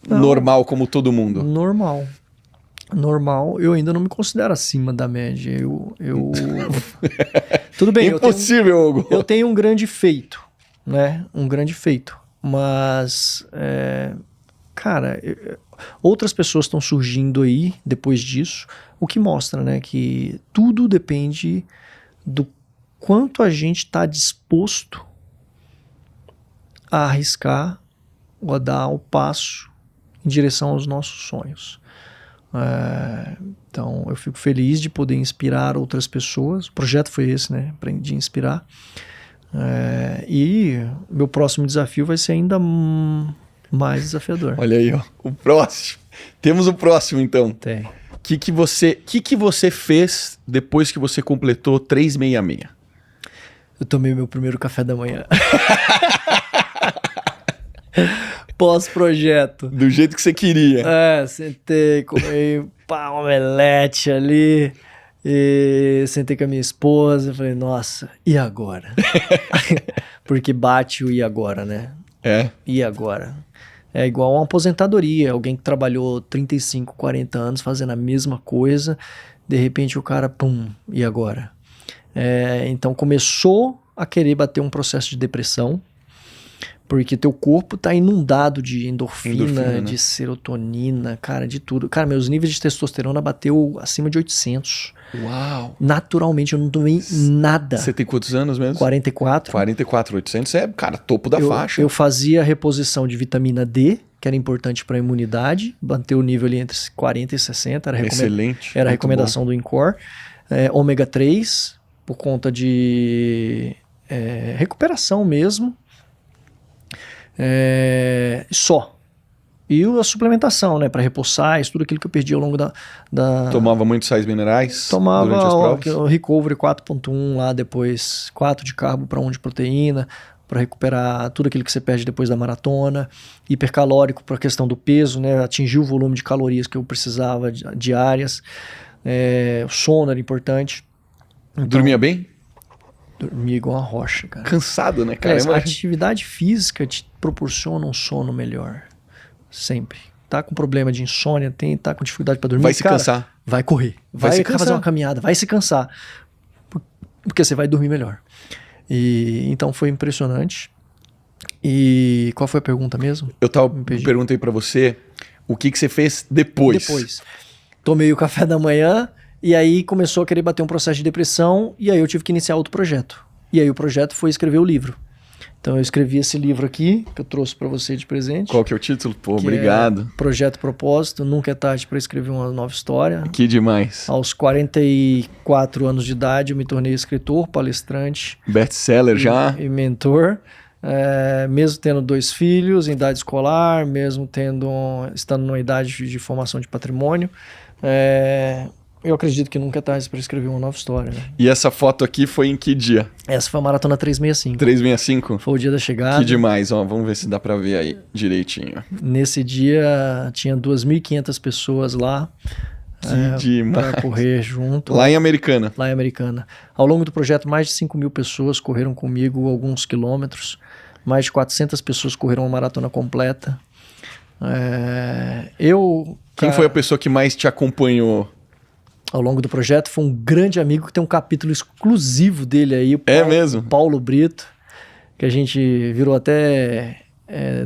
normal como todo mundo? Normal. Eu ainda não me considero acima da média. Tudo bem, Impossível, Hugo. eu tenho um grande feito, né? Um grande feito. Mas, cara, outras pessoas estão surgindo aí depois disso, o que mostra, né, que tudo depende do quanto a gente está disposto a arriscar ou a dar o passo em direção aos nossos sonhos. Então eu fico feliz de poder inspirar outras pessoas. O projeto foi esse, né? De inspirar. E meu próximo desafio vai ser ainda mais desafiador. Olha aí, ó. O próximo. Temos o próximo, então. Tem. O que você fez depois que você completou 366? Eu tomei meu primeiro café da manhã. Pós-projeto. Do jeito que você queria. Sentei, comi um omelete ali. E sentei com a minha esposa e falei, nossa, e agora? Porque bate o e agora, né? E agora? É igual uma aposentadoria. Alguém que trabalhou 35, 40 anos fazendo a mesma coisa. De repente o cara, pum, e agora? Então começou a querer bater um processo de depressão, porque teu corpo tá inundado de endorfina, de serotonina, cara, de tudo. Cara, meus níveis de testosterona bateu acima de 800. Uau! Naturalmente, eu não tomei nada. Você tem quantos anos mesmo? 44. 44, 800 é, cara, topo da faixa. Eu fazia reposição de vitamina D, que era importante para a imunidade, manter o nível ali entre 40 e 60. Excelente. Era a recomendação do INCOR. Ômega 3, por conta de recuperação mesmo. Só. E a suplementação, né? Para repousar, isso tudo aquilo que eu perdi ao longo da... Tomava muitos sais minerais Tomava durante as provas? o Recovery 4.1 lá depois, 4 de carbo para 1 de proteína, para recuperar tudo aquilo que você perde depois da maratona. Hipercalórico para a questão do peso, né? Atingir o volume de calorias que eu precisava diárias. O sono era importante. Então, dormia bem? Dormia igual uma rocha, cara. Cansado, né, cara? A atividade física te proporciona um sono melhor. Sempre. Tá com problema de insônia, tá com dificuldade para dormir, vai se cansar. Vai correr. Vai fazer uma caminhada, vai se cansar. Porque você vai dormir melhor. Então foi impressionante. E qual foi a pergunta mesmo? Eu perguntei para você o que você fez depois. Depois. Tomei o café da manhã e aí começou a querer bater um processo de depressão e aí eu tive que iniciar outro projeto. E aí o projeto foi escrever o livro. Então eu escrevi esse livro aqui, que eu trouxe para você de presente. Qual que é o título? Pô, obrigado. Projeto Propósito, nunca é tarde para escrever uma nova história. Que demais. Aos 44 anos de idade eu me tornei escritor, palestrante. Best-seller já. E mentor. Mesmo tendo 2 filhos em idade escolar, mesmo estando numa idade de formação de patrimônio. eu acredito que nunca é tarde para escrever uma nova história, né? E essa foto aqui foi em que dia? Essa foi a Maratona 365. 365? Foi o dia da chegada. Que demais, ó. Vamos ver se dá pra ver aí direitinho. Nesse dia tinha 2.500 pessoas lá. Que demais. Para correr junto. Lá em Americana. Lá em Americana. Ao longo do projeto, mais de 5.000 pessoas correram comigo alguns quilômetros. Mais de 400 pessoas correram uma maratona completa. Quem foi a pessoa que mais te acompanhou? Ao longo do projeto, foi um grande amigo que tem um capítulo exclusivo dele aí. Mesmo? Paulo Brito, que a gente virou até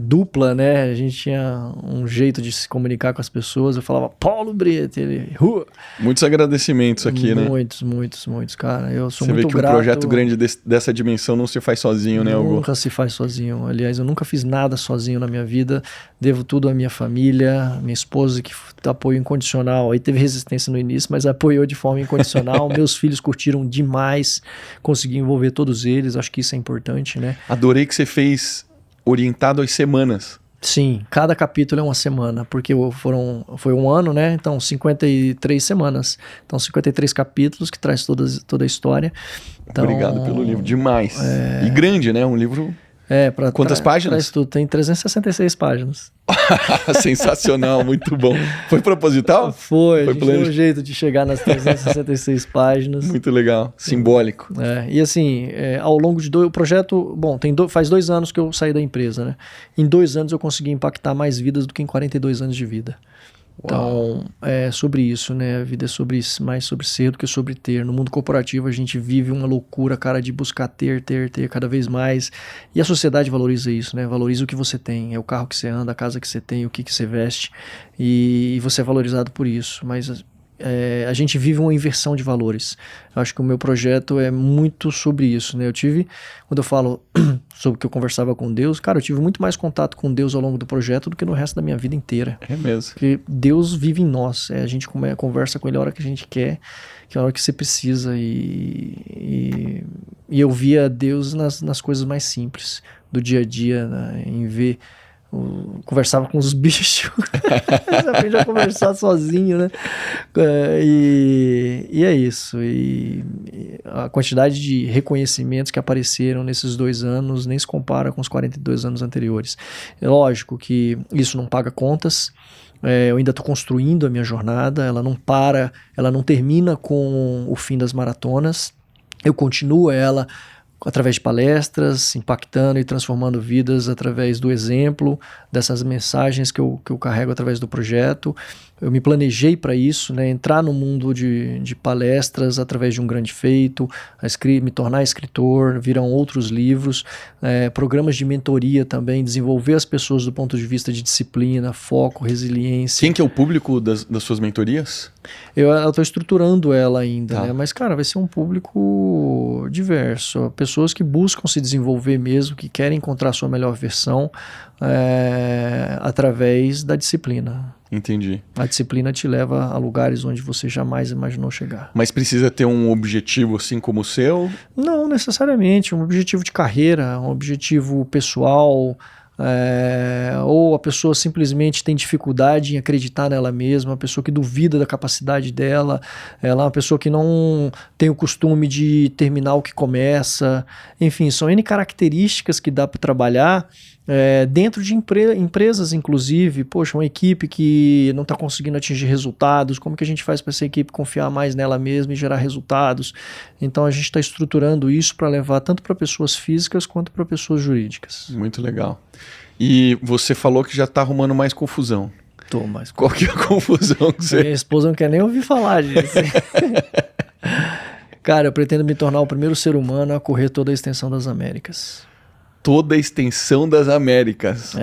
dupla, né? A gente tinha um jeito de se comunicar com as pessoas. Eu falava, Paulo Brito, ele... Muitos agradecimentos aqui, né? Muitos, cara. Eu sou Você muito vê que grato. um projeto grande dessa dimensão não se faz sozinho, né, Hugo? Nunca se faz sozinho. Aliás, eu nunca fiz nada sozinho na minha vida. Devo tudo à minha família, minha esposa que apoio incondicional. Aí teve resistência no início, mas apoiou de forma incondicional. Meus filhos curtiram demais. Consegui envolver todos eles. Acho que isso é importante, né? Adorei que você fez orientado às semanas. Sim, cada capítulo é uma semana, porque foi um ano, né? Então, 53 semanas. Então, 53 capítulos que traz toda a história. Então, obrigado pelo livro, demais. E grande, né? Um livro... Quantas páginas? Traz tudo. Tem 366 páginas. Sensacional, muito bom. Foi proposital? Foi a gente deu um jeito de chegar nas 366 páginas. Muito legal, simbólico. E assim, ao longo de o projeto, bom, faz 2 anos que eu saí da empresa, né? Em 2 anos eu consegui impactar mais vidas do que em 42 anos de vida. Então, é sobre isso, né? A vida é mais sobre ser do que sobre ter. No mundo corporativo a gente vive uma loucura, cara, de buscar ter cada vez mais. E a sociedade valoriza isso, né? Valoriza o que você tem. É o carro que você anda, a casa que você tem, o que você veste. E você é valorizado por isso. Mas a gente vive uma inversão de valores. Eu acho que o meu projeto é muito sobre isso, né? Quando eu falo sobre que eu conversava com Deus, cara, eu tive muito mais contato com Deus ao longo do projeto do que no resto da minha vida inteira. É mesmo. Porque Deus vive em nós. A gente conversa com Ele a hora que a gente quer, que é a hora que você precisa. E eu via Deus nas coisas mais simples do dia a dia, né? Em ver... conversava com os bichos. Você aprende a conversar sozinho, né? E é isso. E a quantidade de reconhecimentos que apareceram nesses 2 anos nem se compara com os 42 anos anteriores. É lógico que isso não paga contas. Eu ainda estou construindo a minha jornada. Ela não para, ela não termina com o fim das maratonas. Eu continuo ela através de palestras, impactando e transformando vidas através do exemplo, dessas mensagens que eu carrego através do projeto. Eu me planejei para isso, né? Entrar no mundo de palestras através de um grande feito, me tornar escritor, virão outros livros, programas de mentoria também, desenvolver as pessoas do ponto de vista de disciplina, foco, resiliência. Quem que é o público das suas mentorias? Eu estou estruturando ela ainda, né? Mas, cara, vai ser um público diverso. Pessoas que buscam se desenvolver mesmo, que querem encontrar a sua melhor versão através da disciplina. Entendi. A disciplina te leva a lugares onde você jamais imaginou chegar. Mas precisa ter um objetivo assim como o seu? Não necessariamente. Um objetivo de carreira, um objetivo pessoal... ou a pessoa simplesmente tem dificuldade em acreditar nela mesma, a pessoa que duvida da capacidade dela, ela é uma pessoa que não tem o costume de terminar o que começa. Enfim, são N características que dá para trabalhar dentro de empresas, inclusive. Poxa, uma equipe que não está conseguindo atingir resultados, como que a gente faz para essa equipe confiar mais nela mesma e gerar resultados? Então a gente está estruturando isso para levar tanto para pessoas físicas quanto para pessoas jurídicas. Muito legal. E você falou que já está arrumando mais confusão. Tô mais. Qual que é a confusão que você... Minha esposa não quer nem ouvir falar disso. Cara, eu pretendo me tornar o primeiro ser humano a correr toda a extensão das Américas. Toda a extensão das Américas.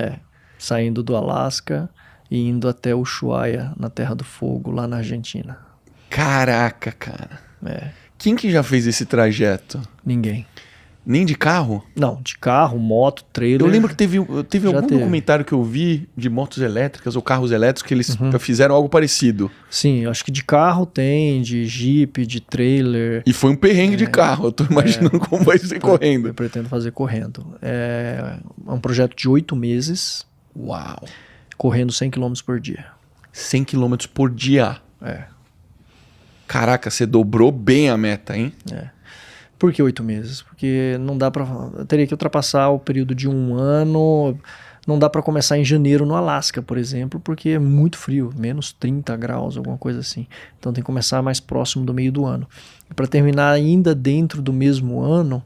Saindo do Alasca e indo até Ushuaia, na Terra do Fogo, lá na Argentina. Caraca, cara. Quem que já fez esse trajeto? Ninguém. Nem de carro? Não, de carro, moto, trailer. Eu lembro que teve algum documentário que eu vi de motos elétricas ou carros elétricos que eles fizeram algo parecido. Sim, acho que de carro tem, de Jeep, de trailer. E foi um perrengue de carro, eu tô imaginando como vai ser correndo. Eu pretendo fazer correndo. É um projeto de 8 meses. Uau! Correndo 100 km por dia. 100 km por dia? Caraca, você dobrou bem a meta, hein? Por que 8 meses? Porque não dá pra... Eu teria que ultrapassar o período de 1 ano. Não dá pra começar em janeiro no Alasca, por exemplo, porque é muito frio, menos 30 graus, alguma coisa assim. Então tem que começar mais próximo do meio do ano. E para terminar ainda dentro do mesmo ano,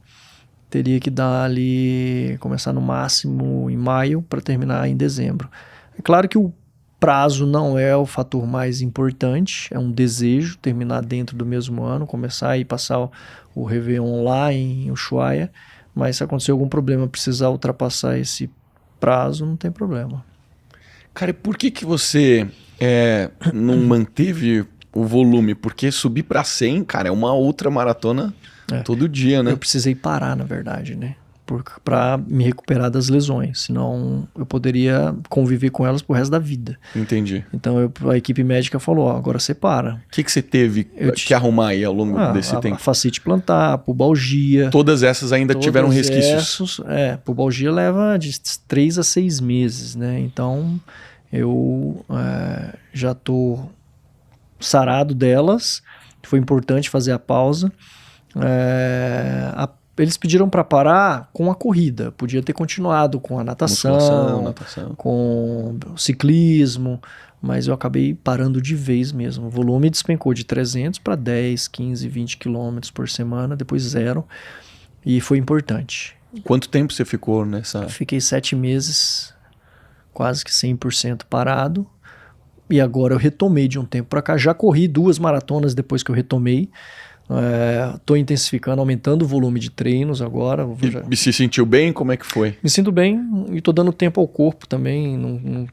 teria que dar ali, começar no máximo em maio para terminar em dezembro. É claro que o prazo não é o fator mais importante, é um desejo terminar dentro do mesmo ano, começar e passar o Réveillon lá em Ushuaia, mas se acontecer algum problema, precisar ultrapassar esse prazo, não tem problema. Cara, e por que você não manteve o volume? Porque subir pra 100, cara, é uma outra maratona todo dia, né? Eu precisei parar, na verdade, né? Para me recuperar das lesões, senão eu poderia conviver com elas pro resto da vida. Entendi. Então a equipe médica falou, ó, agora você para. O que você teve que arrumar aí ao longo desse tempo? A fascite plantar, pubalgia. Todas essas ainda tiveram resquícios. Pubalgia leva de 3 a 6 meses, né? Então eu já tô sarado delas. Foi importante fazer a pausa. Eles pediram para parar com a corrida. Podia ter continuado com a natação, com o ciclismo, mas eu acabei parando de vez mesmo. O volume despencou de 300 para 10, 15, 20 quilômetros por semana, depois 0. E foi importante. Quanto tempo você ficou nessa? Fiquei 7 meses, quase que 100% parado. E agora eu retomei de um tempo para cá. Já corri 2 maratonas depois que eu retomei. Estou intensificando, aumentando o volume de treinos agora. E se sentiu bem? Como é que foi? Me sinto bem e estou dando tempo ao corpo também.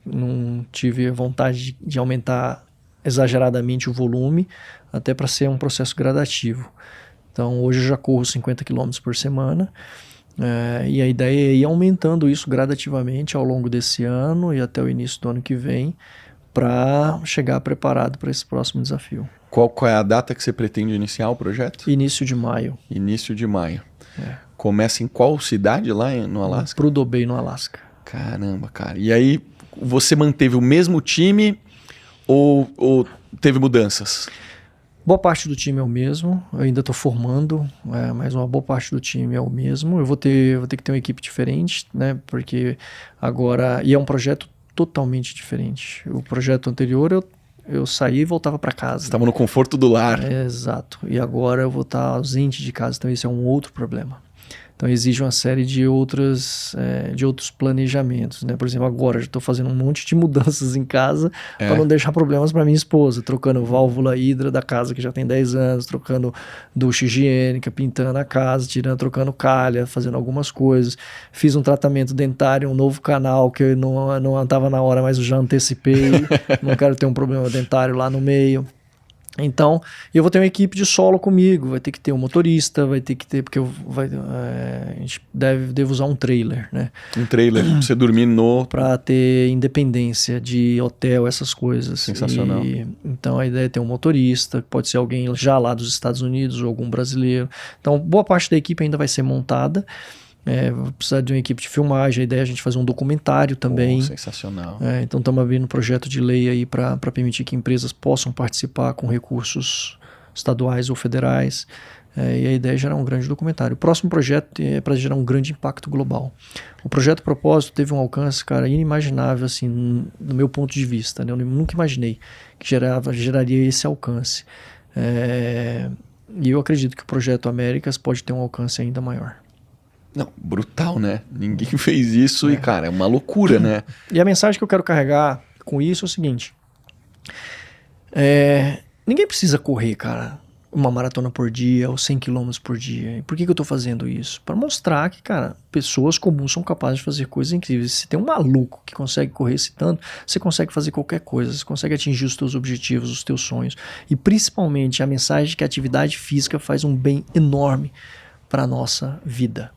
Não tive vontade de aumentar exageradamente o volume, até para ser um processo gradativo. Então hoje eu já corro 50 km por semana. E a ideia é ir aumentando isso gradativamente ao longo desse ano e até o início do ano que vem, para chegar preparado para esse próximo desafio. Qual é a data que você pretende iniciar o projeto? Início de maio. Início de maio. Começa em qual cidade lá no Alasca? Prudhoe Bay, no Alasca. Caramba, cara. E aí, você manteve o mesmo time ou teve mudanças? Boa parte do time é o mesmo. Eu ainda estou formando, mas uma boa parte do time é o mesmo. Eu vou ter que ter uma equipe diferente, né? Porque agora... E é um projeto totalmente diferente. O projeto anterior eu saía e voltava para casa. Você estava no conforto do lar. Exato. E agora eu vou estar ausente de casa, então esse é um outro problema. Então exige uma série de outros planejamentos, né? Por exemplo, agora eu estou fazendo um monte de mudanças em casa para não deixar problemas para minha esposa, trocando válvula hidra da casa que já tem 10 anos, trocando ducha higiênica, pintando a casa, trocando calha, fazendo algumas coisas. Fiz um tratamento dentário, um novo canal que eu não estava na hora, mas eu já antecipei. Não quero ter um problema dentário lá no meio. Então, eu vou ter uma equipe de solo comigo, vai ter que ter um motorista, vai ter que ter, porque a gente deve usar um trailer, né? Um trailer, pra você dormir para ter independência de hotel, essas coisas. Sensacional. Então, a ideia é ter um motorista, pode ser alguém já lá dos Estados Unidos ou algum brasileiro. Então, boa parte da equipe ainda vai ser montada. Vou precisar de uma equipe de filmagem. A ideia é a gente fazer um documentário também. Sensacional. Então estamos abrindo um projeto de lei aí para permitir que empresas possam participar com recursos estaduais ou federais. E a ideia é gerar um grande documentário. O próximo projeto é para gerar um grande impacto global. O projeto Propósito teve um alcance, cara, inimaginável, assim, do meu ponto de vista, né? Eu nunca imaginei que geraria esse alcance. E eu acredito que o projeto Américas pode ter um alcance ainda maior. Não, brutal, né? Ninguém fez isso e, cara, é uma loucura, né? E a mensagem que eu quero carregar com isso é o seguinte. Ninguém precisa correr, cara, uma maratona por dia ou 100 km por dia. E por que eu tô fazendo isso? Para mostrar que, cara, pessoas comuns são capazes de fazer coisas incríveis. Se tem um maluco que consegue correr esse tanto, você consegue fazer qualquer coisa. Você consegue atingir os teus objetivos, os teus sonhos. E principalmente a mensagem de que a atividade física faz um bem enorme para a nossa vida.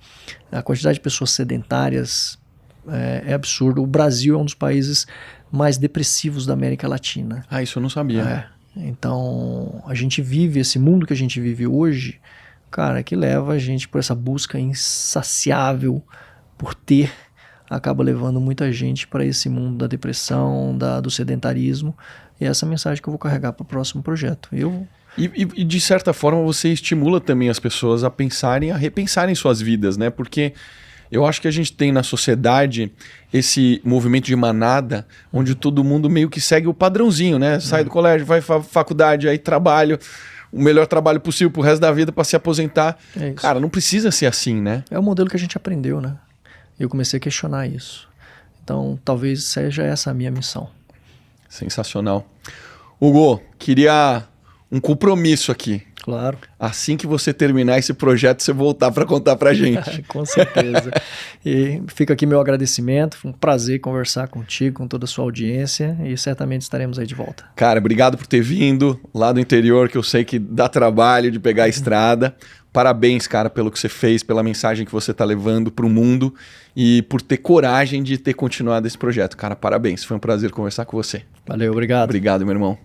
A quantidade de pessoas sedentárias é absurdo. O Brasil é um dos países mais depressivos da América Latina. Isso eu não sabia. Então, a gente vive, esse mundo que a gente vive hoje, cara, que leva a gente por essa busca insaciável por ter, acaba levando muita gente para esse mundo da depressão, do sedentarismo. E é essa mensagem que eu vou carregar para o próximo projeto. Eu E de certa forma você estimula também as pessoas a pensarem, a repensarem suas vidas, né? Porque eu acho que a gente tem na sociedade esse movimento de manada, onde todo mundo meio que segue o padrãozinho, né? Sai do colégio, vai pra faculdade, aí trabalho, o melhor trabalho possível pro resto da vida para se aposentar. É isso. Cara, não precisa ser assim, né? É o modelo que a gente aprendeu, né? Eu comecei a questionar isso. Então, talvez seja essa a minha missão. Sensacional. Hugo, queria um compromisso aqui. Claro. Assim que você terminar esse projeto, você voltar para contar pra gente. Com certeza. E fica aqui meu agradecimento. Foi um prazer conversar contigo, com toda a sua audiência. E certamente estaremos aí de volta. Cara, obrigado por ter vindo lá do interior, que eu sei que dá trabalho de pegar a estrada. Parabéns, cara, pelo que você fez, pela mensagem que você está levando para o mundo e por ter coragem de ter continuado esse projeto. Cara, parabéns. Foi um prazer conversar com você. Valeu, obrigado. Obrigado, meu irmão.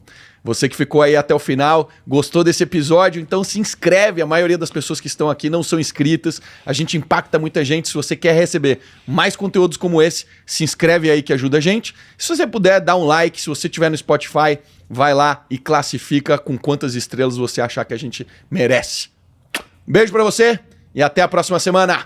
Você que ficou aí até o final, gostou desse episódio, então se inscreve. A maioria das pessoas que estão aqui não são inscritas. A gente impacta muita gente. Se você quer receber mais conteúdos como esse, se inscreve aí que ajuda a gente. Se você puder, dá um like. Se você estiver no Spotify, vai lá e classifica com quantas estrelas você achar que a gente merece. Beijo pra você e até a próxima semana.